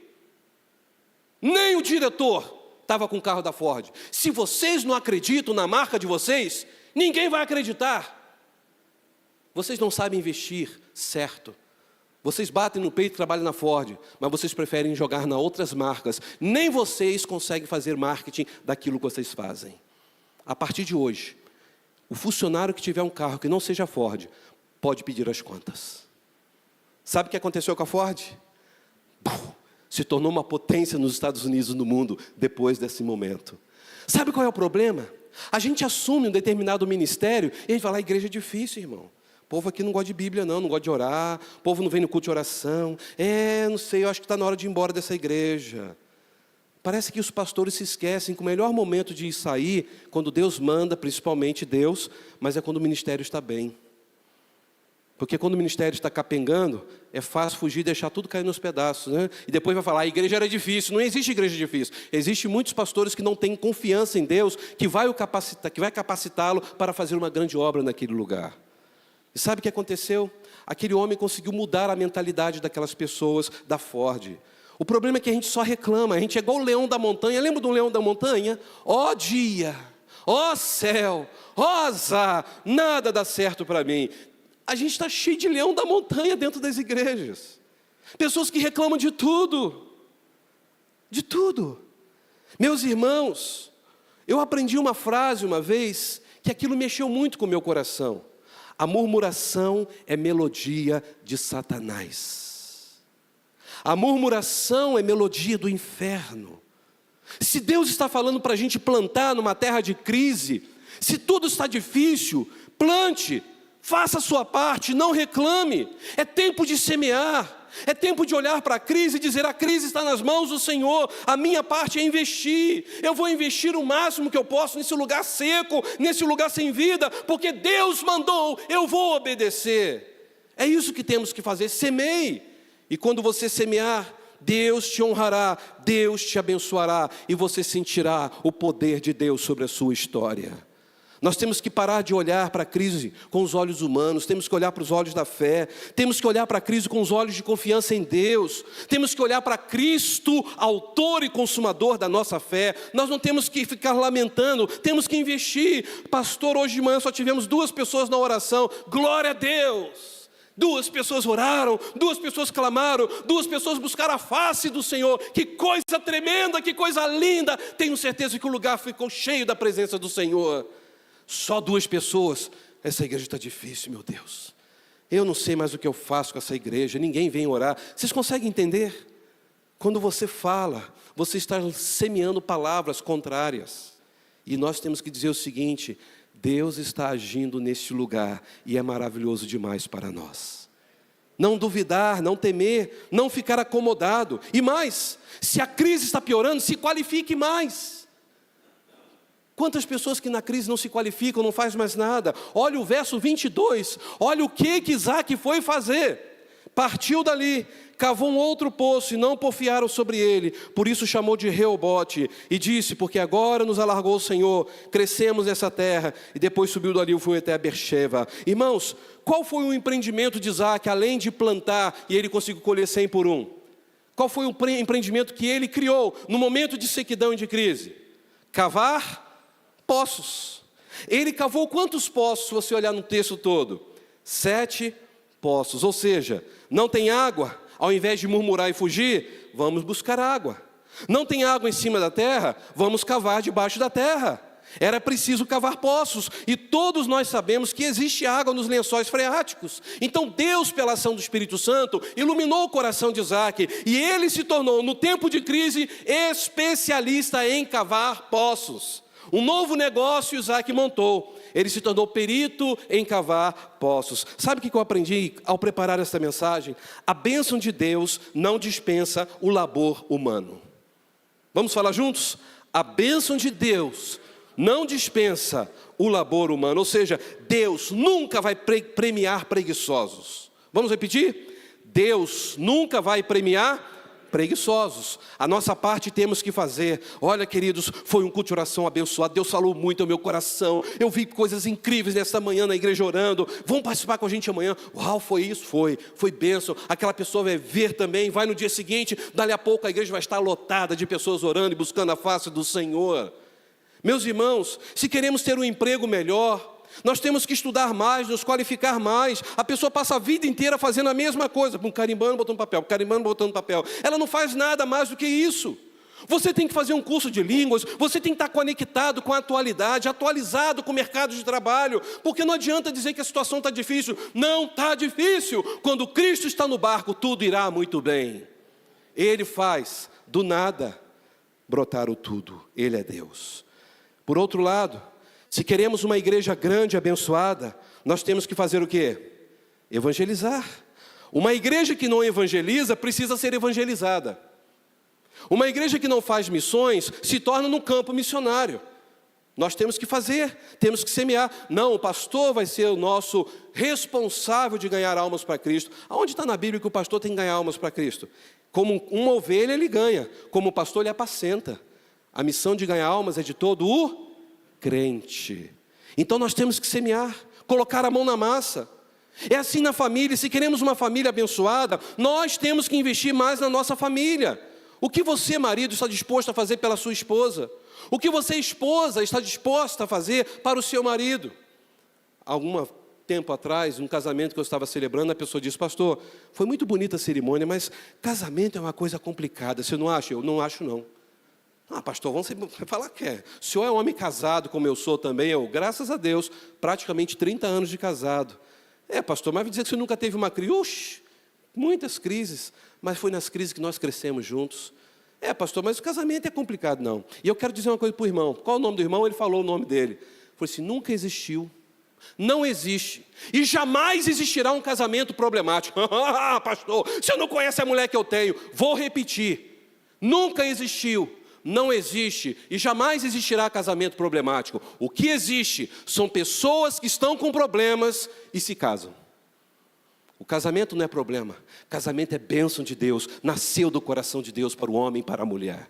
Nem o diretor estava com o carro da Ford. Se vocês não acreditam na marca de vocês, ninguém vai acreditar. Vocês não sabem investir certo. Vocês batem no peito e trabalham na Ford, mas vocês preferem jogar nas outras marcas. Nem vocês conseguem fazer marketing daquilo que vocês fazem. A partir de hoje, o funcionário que tiver um carro que não seja Ford, pode pedir as contas. Sabe o que aconteceu com a Ford? Se tornou uma potência nos Estados Unidos e no mundo depois desse momento. Sabe qual é o problema? A gente assume um determinado ministério e a gente fala, a igreja é difícil, irmão. O povo aqui não gosta de Bíblia não gosta de orar, o povo não vem no culto de oração. Não sei, eu acho que está na hora de ir embora dessa igreja. Parece que os pastores se esquecem que o melhor momento de sair, quando Deus manda, principalmente Deus, mas é quando o ministério está bem. Porque quando o ministério está capengando, é fácil fugir e deixar tudo cair nos pedaços, né? E depois vai falar, a igreja era difícil. Não existe igreja difícil. Existem muitos pastores que não têm confiança em Deus, que vai capacitá-lo para fazer uma grande obra naquele lugar. E sabe o que aconteceu? Aquele homem conseguiu mudar a mentalidade daquelas pessoas da Ford. O problema é que a gente só reclama, a gente é igual o leão da montanha. Lembra do leão da montanha? Ó dia, ó céu, ó azar, nada dá certo para mim. A gente está cheio de leão da montanha dentro das igrejas. Pessoas que reclamam de tudo. De tudo. Meus irmãos, eu aprendi uma frase uma vez, que aquilo mexeu muito com o meu coração. A murmuração é melodia de Satanás. A murmuração é melodia do inferno. Se Deus está falando para a gente plantar numa terra de crise, se tudo está difícil, plante, faça a sua parte, não reclame. É tempo de semear. É tempo de olhar para a crise e dizer, a crise está nas mãos do Senhor, a minha parte é investir, eu vou investir o máximo que eu posso nesse lugar seco, nesse lugar sem vida, porque Deus mandou, eu vou obedecer. É isso que temos que fazer, semeie, e quando você semear, Deus te honrará, Deus te abençoará, e você sentirá o poder de Deus sobre a sua história. Nós temos que parar de olhar para a crise com os olhos humanos, temos que olhar para os olhos da fé, temos que olhar para a crise com os olhos de confiança em Deus, temos que olhar para Cristo, autor e consumador da nossa fé. Nós não temos que ficar lamentando, temos que investir. Pastor, hoje de manhã só tivemos 2 pessoas na oração, glória a Deus. 2 pessoas oraram, 2 pessoas clamaram, 2 pessoas buscaram a face do Senhor. Que coisa tremenda, que coisa linda. Tenho certeza que o lugar ficou cheio da presença do Senhor. Só 2 pessoas, essa igreja está difícil, meu Deus. Eu não sei mais o que eu faço com essa igreja, ninguém vem orar. Vocês conseguem entender? Quando você fala, você está semeando palavras contrárias. E nós temos que dizer o seguinte, Deus está agindo neste lugar e é maravilhoso demais para nós. Não duvidar, não temer, não ficar acomodado. E mais, se a crise está piorando, se qualifique mais. Quantas pessoas que na crise não se qualificam, não faz mais nada. Olha o verso 22, olha o que Isaac foi fazer. Partiu dali, cavou um outro poço e não porfiaram sobre ele. Por isso chamou de Reobote e disse, porque agora nos alargou o Senhor, crescemos nessa terra. E depois subiu dali e foi até Beersheba. Irmãos, qual foi o empreendimento de Isaac, além de plantar e ele conseguiu colher 100 por 1? Qual foi o empreendimento que ele criou no momento de sequidão e de crise? Cavar poços. Ele cavou quantos poços, se você olhar no texto todo? 7 poços, ou seja, não tem água, ao invés de murmurar e fugir, vamos buscar água. Não tem água em cima da terra, vamos cavar debaixo da terra. Era preciso cavar poços, e todos nós sabemos que existe água nos lençóis freáticos. Então Deus, pela ação do Espírito Santo, iluminou o coração de Isaac, e ele se tornou, no tempo de crise, especialista em cavar poços. Um novo negócio Isaac montou. Ele se tornou perito em cavar poços. Sabe o que eu aprendi ao preparar essa mensagem? A bênção de Deus não dispensa o labor humano. Vamos falar juntos? A bênção de Deus não dispensa o labor humano. Ou seja, Deus nunca vai premiar preguiçosos. Vamos repetir? Deus nunca vai premiar preguiçosos. A nossa parte temos que fazer. Olha, queridos, foi um culto de oração abençoado. Deus falou muito ao meu coração. Eu vi coisas incríveis nesta manhã na igreja orando. Vão participar com a gente amanhã. Uau, foi isso? Foi bênção. Aquela pessoa vai ver também, vai no dia seguinte. Dali a pouco a igreja vai estar lotada de pessoas orando e buscando a face do Senhor. Meus irmãos, se queremos ter um emprego melhor, nós temos que estudar mais, nos qualificar mais. A pessoa passa a vida inteira fazendo a mesma coisa, carimbando, botando papel, carimbando, botando papel. Ela não faz nada mais do que isso. Você tem que fazer um curso de línguas, você tem que estar conectado com a atualidade, atualizado com o mercado de trabalho, porque não adianta dizer que a situação está difícil. Não está difícil. Quando Cristo está no barco, tudo irá muito bem. Ele faz do nada brotar o tudo. Ele é Deus. Por outro lado, se queremos uma igreja grande e abençoada, nós temos que fazer o quê? Evangelizar. Uma igreja que não evangeliza precisa ser evangelizada. Uma igreja que não faz missões se torna no campo missionário. Nós temos que fazer, temos que semear. Não, o pastor vai ser o nosso responsável de ganhar almas para Cristo. Aonde está na Bíblia que o pastor tem que ganhar almas para Cristo? Como uma ovelha ele ganha, como pastor ele apacenta. A missão de ganhar almas é de todo o crente. Então nós temos que semear, colocar a mão na massa. É assim na família. Se queremos uma família abençoada, nós temos que investir mais na nossa família. O que você, marido, está disposto a fazer pela sua esposa? O que você, esposa, está disposta a fazer para o seu marido? Algum tempo atrás, um casamento que eu estava celebrando, a pessoa disse: pastor, foi muito bonita a cerimônia, mas casamento é uma coisa complicada, você não acha? Eu não acho, não. Ah, pastor, vamos falar que é. O senhor é um homem casado, como eu sou também. Eu, graças a Deus, praticamente 30 anos de casado. É, pastor, mas vai dizer que você nunca teve uma crise? Oxi, muitas crises, mas foi nas crises que nós crescemos juntos. É, pastor, mas o casamento é complicado, não. E eu quero dizer uma coisa para o irmão. Qual é o nome do irmão? Ele falou o nome dele. Ele falou assim: nunca existiu, não existe, e jamais existirá um casamento problemático. Ah, pastor, você não conhece a mulher que eu tenho. Vou repetir. Nunca existiu, não existe e jamais existirá casamento problemático. O que existe são pessoas que estão com problemas e se casam. O casamento não é problema. Casamento é bênção de Deus. Nasceu do coração de Deus para o homem e para a mulher.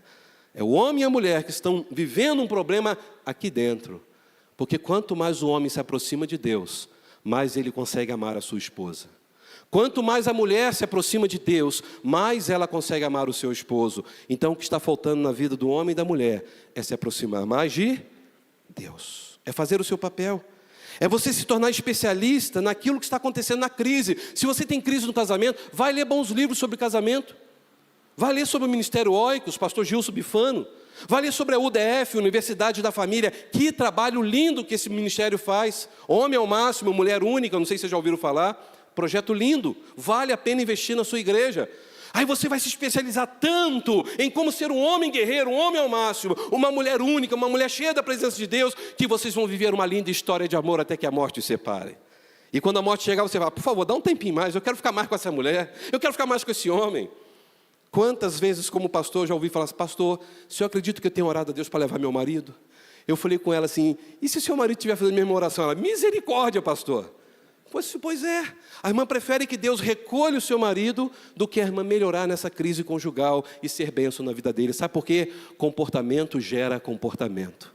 É o homem e a mulher que estão vivendo um problema aqui dentro. Porque quanto mais o homem se aproxima de Deus, mais ele consegue amar a sua esposa. Quanto mais a mulher se aproxima de Deus, mais ela consegue amar o seu esposo. Então o que está faltando na vida do homem e da mulher é se aproximar mais de Deus. É fazer o seu papel. É você se tornar especialista naquilo que está acontecendo na crise. Se você tem crise no casamento, vai ler bons livros sobre casamento. Vai ler sobre o Ministério Oicos, pastor Gilson Bifano. Vai ler sobre a UDF, Universidade da Família. Que trabalho lindo que esse ministério faz. Homem ao máximo, mulher única, não sei se vocês já ouviram falar. Projeto lindo, vale a pena investir na sua igreja. Aí você vai se especializar tanto em como ser um homem guerreiro, um homem ao máximo, uma mulher única, uma mulher cheia da presença de Deus, que vocês vão viver uma linda história de amor até que a morte os separe. E quando a morte chegar, você fala: por favor, dá um tempinho mais, eu quero ficar mais com essa mulher, eu quero ficar mais com esse homem. Quantas vezes como pastor já ouvi falar assim: pastor, o senhor acredita que eu tenho orado a Deus para levar meu marido? Eu falei com ela assim: e se o seu marido estiver fazendo a mesma oração? Ela: misericórdia, pastor. Pois é, a irmã prefere que Deus recolha o seu marido do que a irmã melhorar nessa crise conjugal e ser bênção na vida dele. Sabe por quê? Comportamento gera comportamento.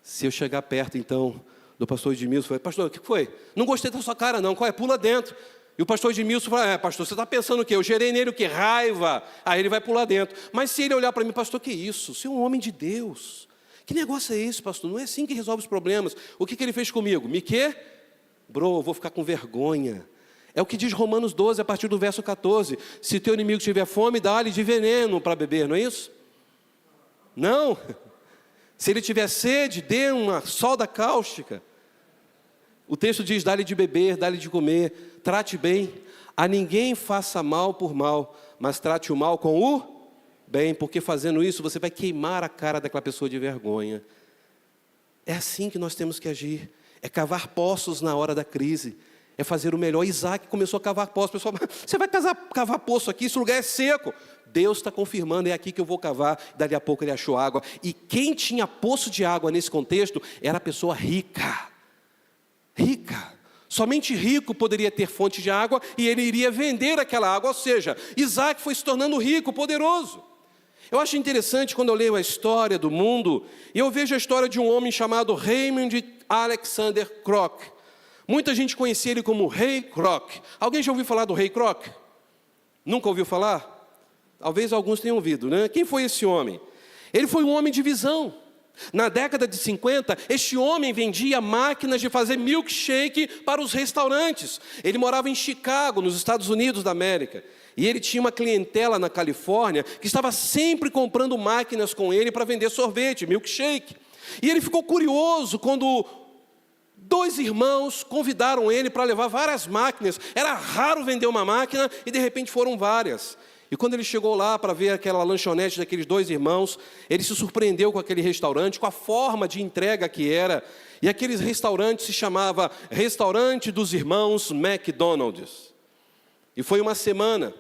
Se eu chegar perto então do pastor Edmilson, falei: pastor, o que foi? Não gostei da sua cara não, qual é? Pula dentro. E o pastor Edmilson fala: pastor, você está pensando o quê? Eu gerei nele o quê? Raiva. Aí ele vai pular dentro. Mas se ele olhar para mim: pastor, que isso? Você é um homem de Deus. Que negócio é esse, pastor? Não é assim que resolve os problemas. O que ele fez comigo? Me quê? Bro, eu vou ficar com vergonha. É o que diz Romanos 12, a partir do verso 14. Se teu inimigo tiver fome, dá-lhe de veneno para beber, não é isso? Não. Se ele tiver sede, dê uma solda cáustica. O texto diz: dá-lhe de beber, dá-lhe de comer, trate bem. A ninguém faça mal por mal, mas trate o mal com o bem, porque fazendo isso você vai queimar a cara daquela pessoa de vergonha. É assim que nós temos que agir. É cavar poços na hora da crise. É fazer o melhor. Isaac começou a cavar poços. Pessoal, você vai cavar poço aqui? Esse lugar é seco. Deus está confirmando: é aqui que eu vou cavar. Dali a pouco ele achou água. E quem tinha poço de água nesse contexto era a pessoa rica. Rica. Somente rico poderia ter fonte de água e ele iria vender aquela água, ou seja, Isaac foi se tornando rico, poderoso. Eu acho interessante quando eu leio a história do mundo, e eu vejo a história de um homem chamado Raymond Alexander Kroc. Muita gente conhecia ele como Rei Kroc. Alguém já ouviu falar do Rei Kroc? Nunca ouviu falar? Talvez alguns tenham ouvido, né? Quem foi esse homem? Ele foi um homem de visão. Na década de 50, este homem vendia máquinas de fazer milkshake para os restaurantes. Ele morava em Chicago, nos Estados Unidos da América. E ele tinha uma clientela na Califórnia que estava sempre comprando máquinas com ele para vender sorvete, milkshake. E ele ficou curioso quando 2 irmãos convidaram ele para levar várias máquinas. Era raro vender uma máquina e de repente foram várias. E quando ele chegou lá para ver aquela lanchonete daqueles 2 irmãos, ele se surpreendeu com aquele restaurante, com a forma de entrega que era. E aquele restaurante se chamava Restaurante dos Irmãos McDonald's. E foi uma semana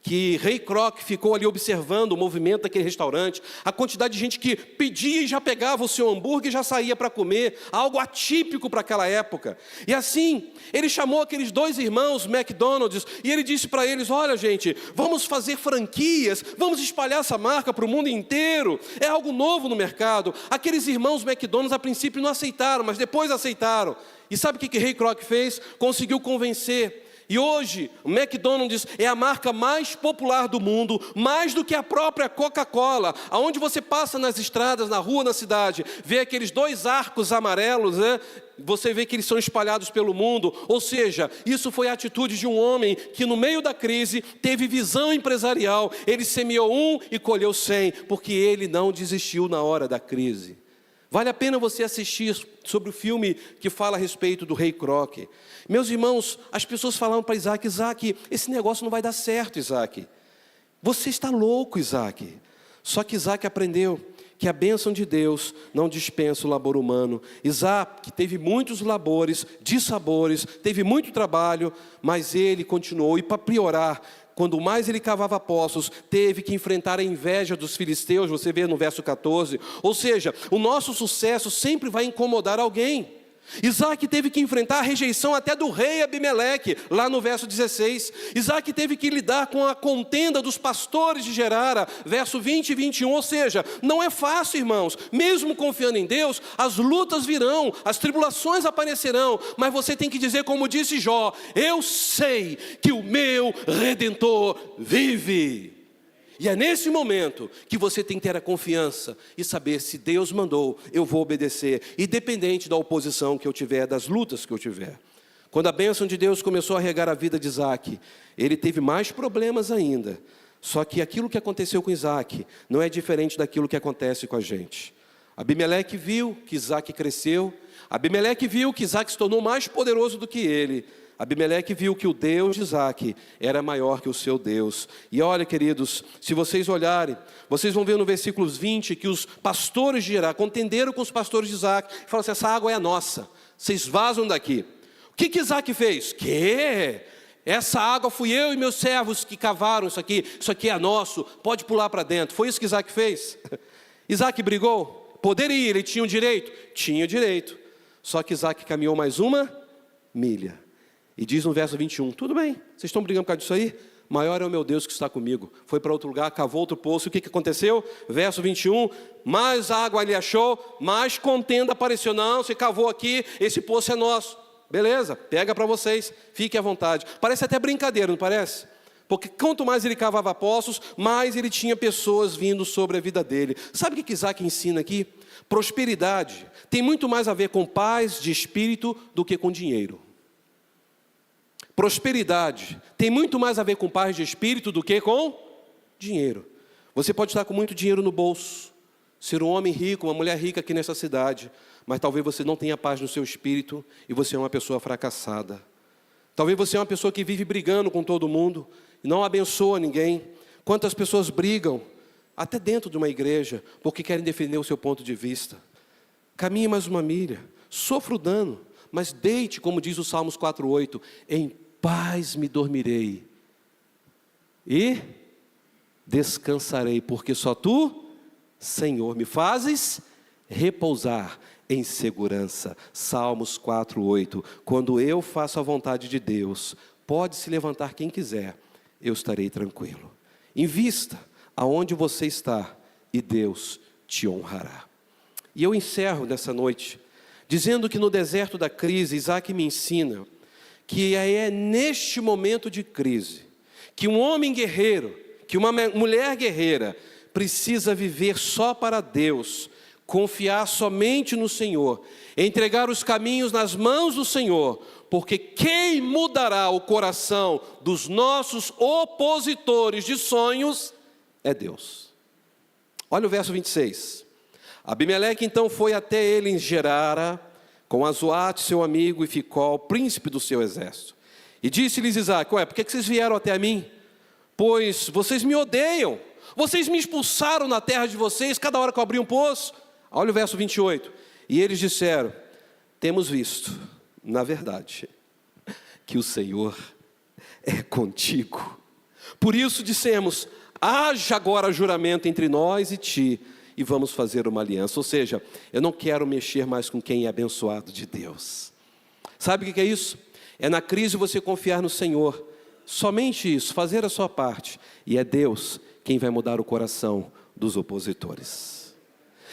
que Rei Kroc ficou ali observando o movimento daquele restaurante, a quantidade de gente que pedia e já pegava o seu hambúrguer e já saía para comer, algo atípico para aquela época. E assim, ele chamou aqueles 2 irmãos McDonald's e ele disse para eles: olha gente, vamos fazer franquias, vamos espalhar essa marca para o mundo inteiro, é algo novo no mercado. Aqueles irmãos McDonald's a princípio não aceitaram, mas depois aceitaram. E sabe o que Rei Kroc fez? Conseguiu convencer. E hoje, o McDonald's é a marca mais popular do mundo, mais do que a própria Coca-Cola. Aonde você passa nas estradas, na rua, na cidade, vê aqueles 2 arcos amarelos, né? Você vê que eles são espalhados pelo mundo. Ou seja, isso foi a atitude de um homem que no meio da crise teve visão empresarial. Ele semeou 1 e colheu 100, porque ele não desistiu na hora da crise. Vale a pena você assistir sobre o filme que fala a respeito do Rei Kroc. Meus irmãos, as pessoas falavam para Isaac: Isaac, esse negócio não vai dar certo, Isaac. Você está louco, Isaac. Só que Isaac aprendeu que a bênção de Deus não dispensa o labor humano. Isaac teve muitos labores, dissabores, teve muito trabalho, mas ele continuou. E para piorar, quando mais ele cavava poços, teve que enfrentar a inveja dos filisteus, você vê no verso 14. Ou seja, o nosso sucesso sempre vai incomodar alguém. Isaac teve que enfrentar a rejeição até do rei Abimeleque, lá no verso 16. Isaac teve que lidar com a contenda dos pastores de Gerara, verso 20 e 21. Ou seja, não é fácil, irmãos. Mesmo confiando em Deus, as lutas virão, as tribulações aparecerão. Mas você tem que dizer como disse Jó: eu sei que o meu Redentor vive. E é nesse momento que você tem que ter a confiança e saber: se Deus mandou, eu vou obedecer, independente da oposição que eu tiver, das lutas que eu tiver. Quando a bênção de Deus começou a regar a vida de Isaac, ele teve mais problemas ainda. Só que aquilo que aconteceu com Isaac não é diferente daquilo que acontece com a gente. Abimeleque viu que Isaac cresceu, Abimeleque viu que Isaac se tornou mais poderoso do que ele. Abimeleque viu que o Deus de Isaac era maior que o seu Deus. E olha, queridos, se vocês olharem, vocês vão ver no versículos 20 que os pastores de Gerá contenderam com os pastores de Isaac e falaram assim: essa água é nossa, vocês vazam daqui. O que Isaac fez? Essa água fui eu e meus servos que cavaram isso aqui é nosso, pode pular para dentro. Foi isso que Isaac fez? Isaac brigou? Poderia, ele tinha o direito? Tinha o direito. Só que Isaac caminhou mais 1 milha. E diz no verso 21, tudo bem, vocês estão brigando por causa disso aí? Maior é o meu Deus que está comigo. Foi para outro lugar, cavou outro poço. O que aconteceu? Verso 21, mais água ele achou, mais contenda apareceu. Não, você cavou aqui, esse poço é nosso. Beleza, pega para vocês, fiquem à vontade. Parece até brincadeira, não parece? Porque quanto mais ele cavava poços, mais ele tinha pessoas vindo sobre a vida dele. Sabe o que Isaac ensina aqui? Prosperidade tem muito mais a ver com paz de espírito do que com dinheiro. Prosperidade tem muito mais a ver com paz de espírito do que com dinheiro. Você pode estar com muito dinheiro no bolso, ser um homem rico, uma mulher rica aqui nessa cidade, mas talvez você não tenha paz no seu espírito e você é uma pessoa fracassada. Talvez você é uma pessoa que vive brigando com todo mundo e não abençoa ninguém. Quantas pessoas brigam, até dentro de uma igreja, porque querem defender o seu ponto de vista. Caminhe mais 1 milha, sofra o dano, mas deite, como diz o Salmos 4:8, em paz me dormirei e descansarei, porque só Tu, Senhor, me fazes repousar em segurança. Salmos 4:8. Quando eu faço a vontade de Deus, pode se levantar quem quiser, eu estarei tranquilo. Invista aonde você está e Deus te honrará. E eu encerro nessa noite dizendo que no deserto da crise, Isaac me ensina que é neste momento de crise que um homem guerreiro, que uma mulher guerreira precisa viver só para Deus, confiar somente no Senhor, entregar os caminhos nas mãos do Senhor, porque quem mudará o coração dos nossos opositores de sonhos é Deus. Olha o verso 26. Abimeleque então foi até ele em Gerara, com Azoate, seu amigo, e Ficol, príncipe do seu exército. E disse-lhes Isaac: por que vocês vieram até mim? Pois vocês me odeiam, vocês me expulsaram na terra de vocês, cada hora que eu abri um poço. Olha o verso 28. E eles disseram: temos visto, na verdade, que o Senhor é contigo. Por isso dissemos: haja agora juramento entre nós e ti, e vamos fazer uma aliança. Ou seja, eu não quero mexer mais com quem é abençoado de Deus. Sabe o que é isso? É na crise você confiar no Senhor. Somente isso, fazer a sua parte. E é Deus quem vai mudar o coração dos opositores.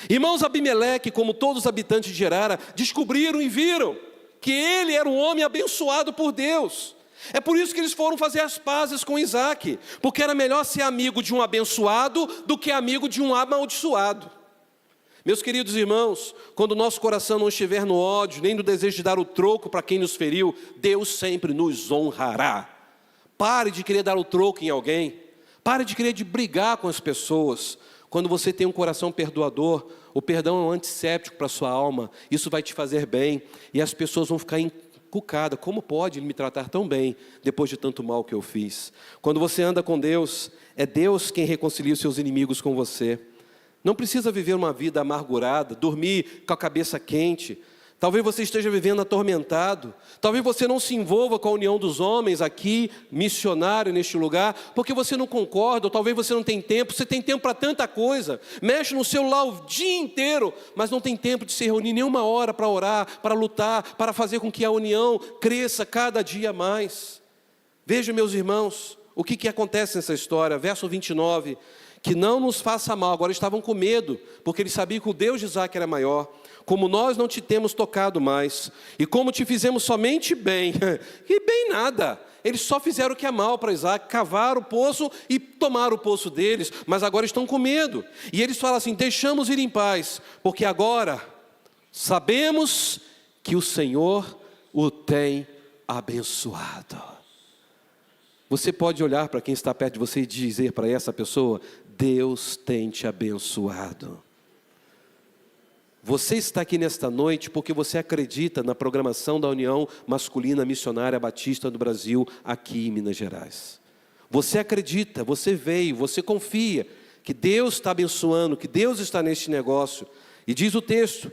Irmãos, Abimeleque, como todos os habitantes de Gerara, descobriram e viram que ele era um homem abençoado por Deus. É por isso que eles foram fazer as pazes com Isaac, porque era melhor ser amigo de um abençoado do que amigo de um amaldiçoado. Meus queridos irmãos, quando o nosso coração não estiver no ódio, nem no desejo de dar o troco para quem nos feriu, Deus sempre nos honrará. Pare de querer dar o troco em alguém, pare de querer brigar com as pessoas. Quando você tem um coração perdoador, o perdão é um antisséptico para a sua alma, isso vai te fazer bem, e as pessoas vão ficar encucadas: como pode ele me tratar tão bem, depois de tanto mal que eu fiz? Quando você anda com Deus, é Deus quem reconcilia os seus inimigos com você. Não precisa viver uma vida amargurada, dormir com a cabeça quente. Talvez você esteja vivendo atormentado, talvez você não se envolva com a união dos homens aqui, missionário neste lugar, porque você não concorda, ou talvez você não tem tempo. Você tem tempo para tanta coisa, mexe no celular o dia inteiro, mas não tem tempo de se reunir nenhuma hora para orar, para lutar, para fazer com que a união cresça cada dia mais. Vejam, meus irmãos, o que acontece nessa história, verso 29, que não nos faça mal. Agora estavam com medo, porque eles sabiam que o Deus de Isaac era maior. Como nós não te temos tocado mais, e como te fizemos somente bem, e bem nada, eles só fizeram o que é mal para Isaac, cavaram o poço e tomaram o poço deles, mas agora estão com medo, e eles falam assim: deixamos ir em paz, porque agora sabemos que o Senhor o tem abençoado. Você pode olhar para quem está perto de você e dizer para essa pessoa: Deus tem te abençoado. Você está aqui nesta noite porque você acredita na programação da União Masculina Missionária Batista do Brasil, aqui em Minas Gerais. Você acredita, você veio, você confia que Deus está abençoando, que Deus está neste negócio. E diz o texto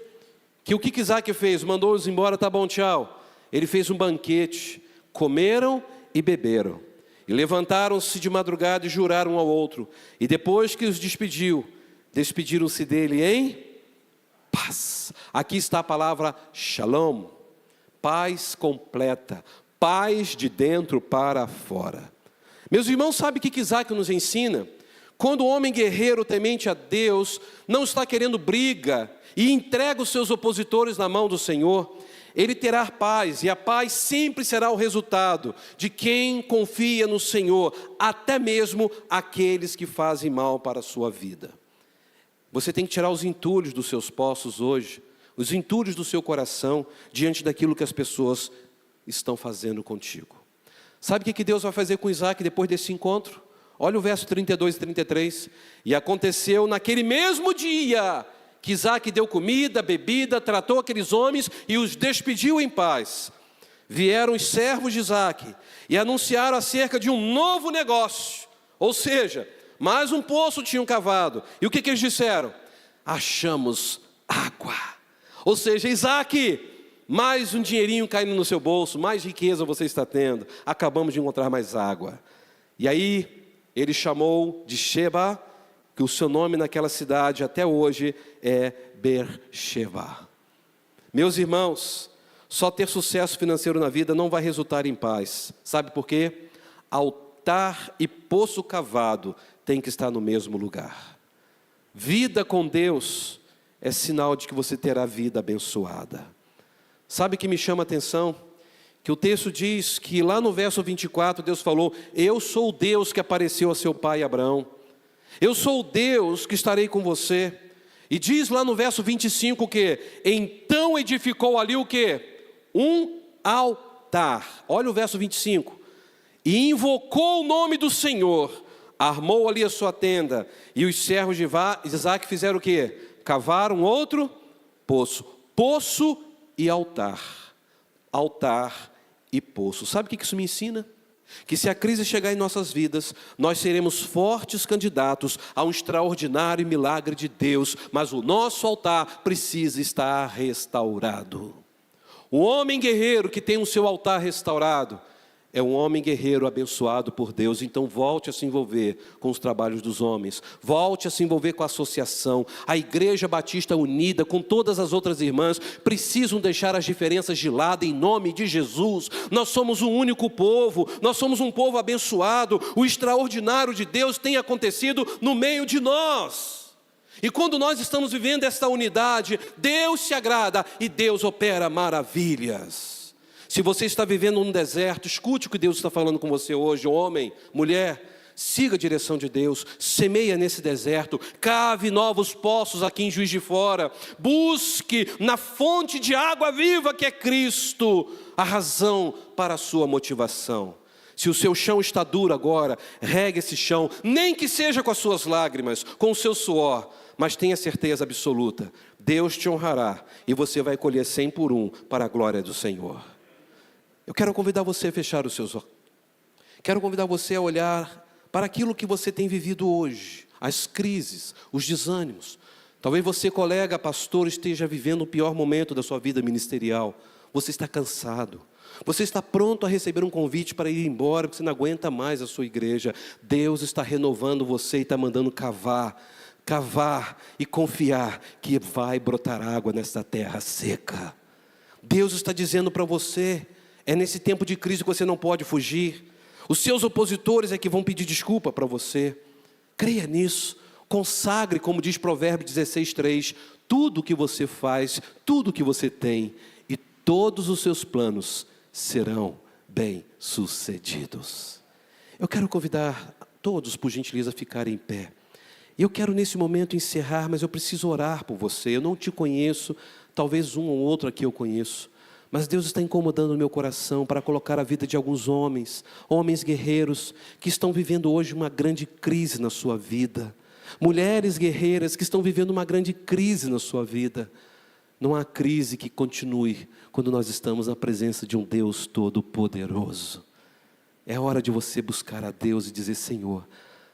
que o que Isaac fez? Mandou-os embora: tá bom, tchau. Ele fez um banquete, comeram e beberam. E levantaram-se de madrugada e juraram um ao outro. E depois que os despediu, despediram-se dele em paz. Aqui está a palavra shalom, paz completa, paz de dentro para fora. Meus irmãos, sabe o que Isaac nos ensina? Quando o homem guerreiro temente a Deus não está querendo briga e entrega os seus opositores na mão do Senhor, ele terá paz, e a paz sempre será o resultado de quem confia no Senhor, até mesmo aqueles que fazem mal para a sua vida. Você tem que tirar os entulhos dos seus poços hoje, os entulhos do seu coração, diante daquilo que as pessoas estão fazendo contigo. Sabe o que Deus vai fazer com Isaac depois desse encontro? Olha o verso 32 e 33. E aconteceu naquele mesmo dia que Isaac deu comida, bebida, tratou aqueles homens e os despediu em paz. Vieram os servos de Isaac e anunciaram acerca de um novo negócio, ou seja, mais um poço tinham cavado. E o que eles disseram? Achamos água. Ou seja, Isaac, mais um dinheirinho caindo no seu bolso, mais riqueza você está tendo. Acabamos de encontrar mais água. E aí ele chamou de Sheba, que o seu nome naquela cidade até hoje é Beersheba. Meus irmãos, só ter sucesso financeiro na vida não vai resultar em paz. Sabe por quê? Altar e poço cavado tem que estar no mesmo lugar. Vida com Deus é sinal de que você terá vida abençoada. Sabe o que me chama a atenção? Que o texto diz que lá no verso 24 Deus falou: eu sou o Deus que apareceu a seu pai Abraão. Eu sou o Deus que estarei com você. E diz lá no verso 25 que então edificou ali o quê? Um altar. Olha o verso 25. E invocou o nome do Senhor, armou ali a sua tenda, e os servos de Isaque fizeram o quê? Cavaram outro poço. Poço e altar. Altar e poço. Sabe o que isso me ensina? Que se a crise chegar em nossas vidas, nós seremos fortes candidatos a um extraordinário milagre de Deus, mas o nosso altar precisa estar restaurado. O homem guerreiro que tem o seu altar restaurado é um homem guerreiro abençoado por Deus. Então volte a se envolver com os trabalhos dos homens, volte a se envolver com a associação. A Igreja Batista Unida, com todas as outras irmãs, precisam deixar as diferenças de lado em nome de Jesus. Nós somos um único povo, nós somos um povo abençoado. O extraordinário de Deus tem acontecido no meio de nós. E quando nós estamos vivendo esta unidade, Deus se agrada e Deus opera maravilhas. Se você está vivendo um deserto, escute o que Deus está falando com você hoje, homem, mulher. Siga a direção de Deus, semeia nesse deserto, cave novos poços aqui em Juiz de Fora, busque na fonte de água viva que é Cristo, a razão para a sua motivação. Se o seu chão está duro agora, regue esse chão, nem que seja com as suas lágrimas, com o seu suor, mas tenha certeza absoluta, Deus te honrará e você vai colher 100 por 1 para a glória do Senhor. Eu quero convidar você a fechar os seus olhos. Quero convidar você a olhar para aquilo que você tem vivido hoje, as crises, os desânimos. Talvez você, colega, pastor, esteja vivendo o pior momento da sua vida ministerial. Você está cansado. Você está pronto a receber um convite para ir embora, porque você não aguenta mais a sua igreja. Deus está renovando você e está mandando cavar e confiar que vai brotar água nesta terra seca. Deus está dizendo para você: é nesse tempo de crise que você não pode fugir. Os seus opositores é que vão pedir desculpa para você. Creia nisso. Consagre, como diz Provérbios 16:3, tudo o que você faz, tudo o que você tem, e todos os seus planos serão bem-sucedidos. Eu quero convidar todos, por gentileza, a ficarem em pé. Eu quero nesse momento encerrar, mas eu preciso orar por você. Eu não te conheço, talvez um ou outro aqui eu conheço. Mas Deus está incomodando o meu coração para colocar a vida de alguns homens guerreiros, que estão vivendo hoje uma grande crise na sua vida. Mulheres guerreiras que estão vivendo uma grande crise na sua vida. Não há crise que continue quando nós estamos na presença de um Deus Todo-Poderoso. É hora de você buscar a Deus e dizer: Senhor,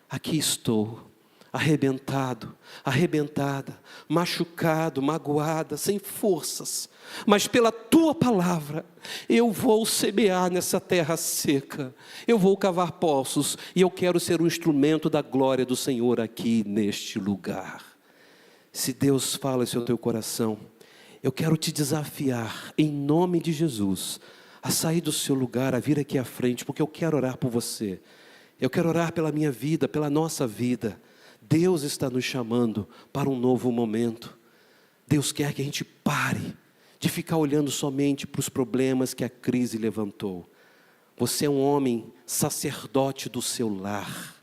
aqui estou, arrebentado, arrebentada, machucado, magoada, sem forças, mas pela Tua palavra, eu vou semear nessa terra seca, eu vou cavar poços, e eu quero ser um instrumento da glória do Senhor aqui neste lugar. Se Deus fala isso ao teu coração, eu quero te desafiar, em nome de Jesus, a sair do seu lugar, a vir aqui à frente, porque eu quero orar por você, eu quero orar pela minha vida, pela nossa vida. Deus está nos chamando para um novo momento. Deus quer que a gente pare de ficar olhando somente para os problemas que a crise levantou. Você é um homem sacerdote do seu lar,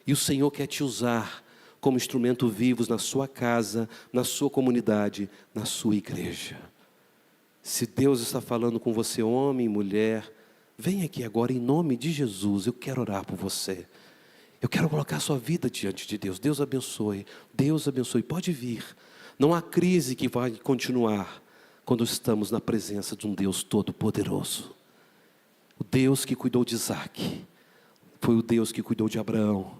e o Senhor quer te usar como instrumento vivo na sua casa, na sua comunidade, na sua igreja. Se Deus está falando com você, homem, mulher, vem aqui agora em nome de Jesus, eu quero orar por você. Eu quero colocar a sua vida diante de Deus. Deus abençoe, pode vir. Não há crise que vai continuar quando estamos na presença de um Deus Todo-Poderoso. O Deus que cuidou de Isaque, foi o Deus que cuidou de Abraão,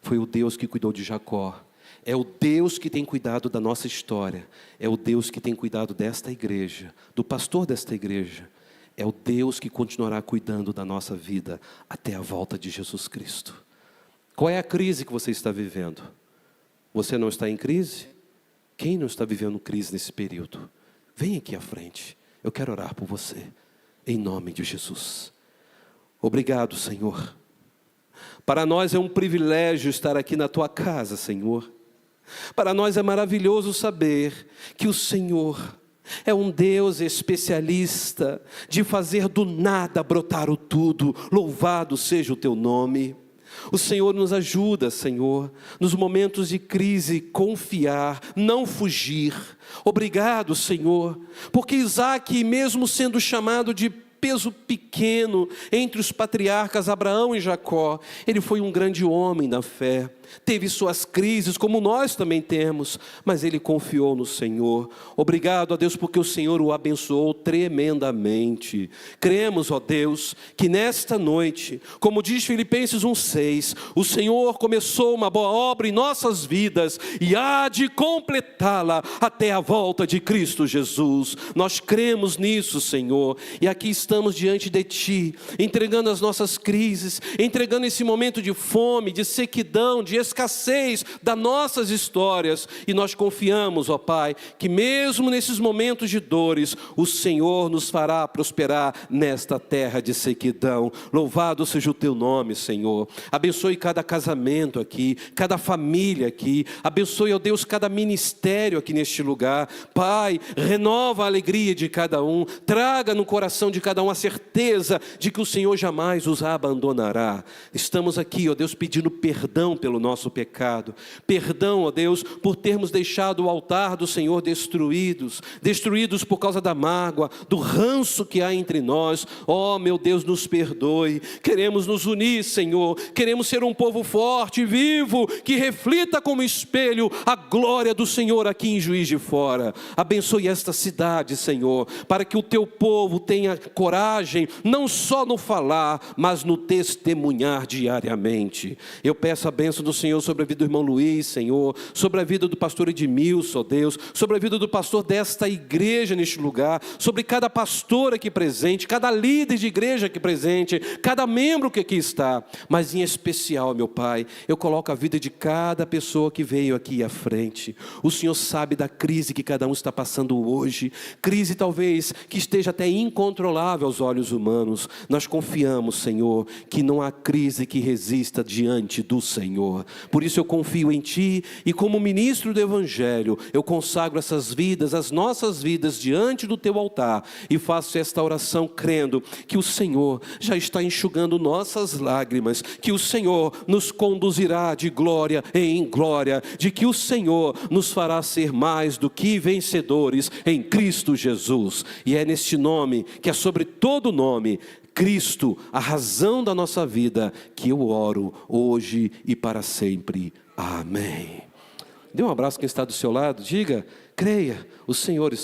foi o Deus que cuidou de Jacó. É o Deus que tem cuidado da nossa história, é o Deus que tem cuidado desta igreja, do pastor desta igreja. É o Deus que continuará cuidando da nossa vida até a volta de Jesus Cristo. Qual é a crise que você está vivendo? Você não está em crise? Quem não está vivendo crise nesse período? vem aqui à frente. Eu quero orar por você, em nome de Jesus. Obrigado, Senhor. Para nós é um privilégio estar aqui na tua casa, Senhor. Para nós é maravilhoso saber que o Senhor é um Deus especialista de fazer do nada brotar o tudo. Louvado seja o teu nome. O Senhor nos ajuda, Senhor, nos momentos de crise, confiar, não fugir. Obrigado, Senhor, porque Isaque, mesmo sendo chamado de peso pequeno entre os patriarcas Abraão e Jacó, ele foi um grande homem na fé. Teve suas crises, como nós também temos, mas ele confiou no Senhor. Obrigado a Deus, porque o Senhor o abençoou tremendamente. Cremos, ó Deus, que nesta noite, como diz Filipenses 1,6, o Senhor começou uma boa obra em nossas vidas e há de completá-la até a volta de Cristo Jesus. Nós cremos nisso, Senhor, e aqui estamos diante de Ti, entregando as nossas crises, entregando esse momento de fome, de sequidão, de escassez das nossas histórias, e nós confiamos, ó Pai, que mesmo nesses momentos de dores, o Senhor nos fará prosperar nesta terra de sequidão. Louvado seja o teu nome, Senhor. Abençoe cada casamento aqui, cada família aqui, abençoe, ó Deus, cada ministério aqui neste lugar. Pai, renova a alegria de cada um, traga no coração de cada um a certeza de que o Senhor jamais os abandonará. Estamos aqui, ó Deus, pedindo perdão pelo nosso pecado, perdão, ó Deus, por termos deixado o altar do Senhor destruídos por causa da mágoa, do ranço que há entre nós. Ó meu Deus, nos perdoe. Queremos nos unir, Senhor, queremos ser um povo forte, vivo, que reflita como espelho a glória do Senhor aqui em Juiz de Fora. Abençoe esta cidade, Senhor, para que o teu povo tenha coragem, não só no falar, mas no testemunhar diariamente. Eu peço a bênção do Senhor sobre a vida do irmão Luiz, Senhor, sobre a vida do pastor Edmilson, ó Deus, sobre a vida do pastor desta igreja neste lugar, sobre cada pastor aqui presente, cada líder de igreja aqui presente, cada membro que aqui está, mas em especial, meu Pai, eu coloco a vida de cada pessoa que veio aqui à frente. O Senhor sabe da crise que cada um está passando hoje, crise talvez que esteja até incontrolável aos olhos humanos. Nós confiamos, Senhor, que não há crise que resista diante do Senhor. Por isso eu confio em Ti, e como ministro do Evangelho, eu consagro essas vidas, as nossas vidas, diante do Teu altar, e faço esta oração crendo que o Senhor já está enxugando nossas lágrimas, que o Senhor nos conduzirá de glória em glória, de que o Senhor nos fará ser mais do que vencedores em Cristo Jesus. E é neste nome, que é sobre todo nome, Cristo, a razão da nossa vida, que eu oro hoje e para sempre. Amém. Dê um abraço a quem está do seu lado, diga, creia, o Senhor está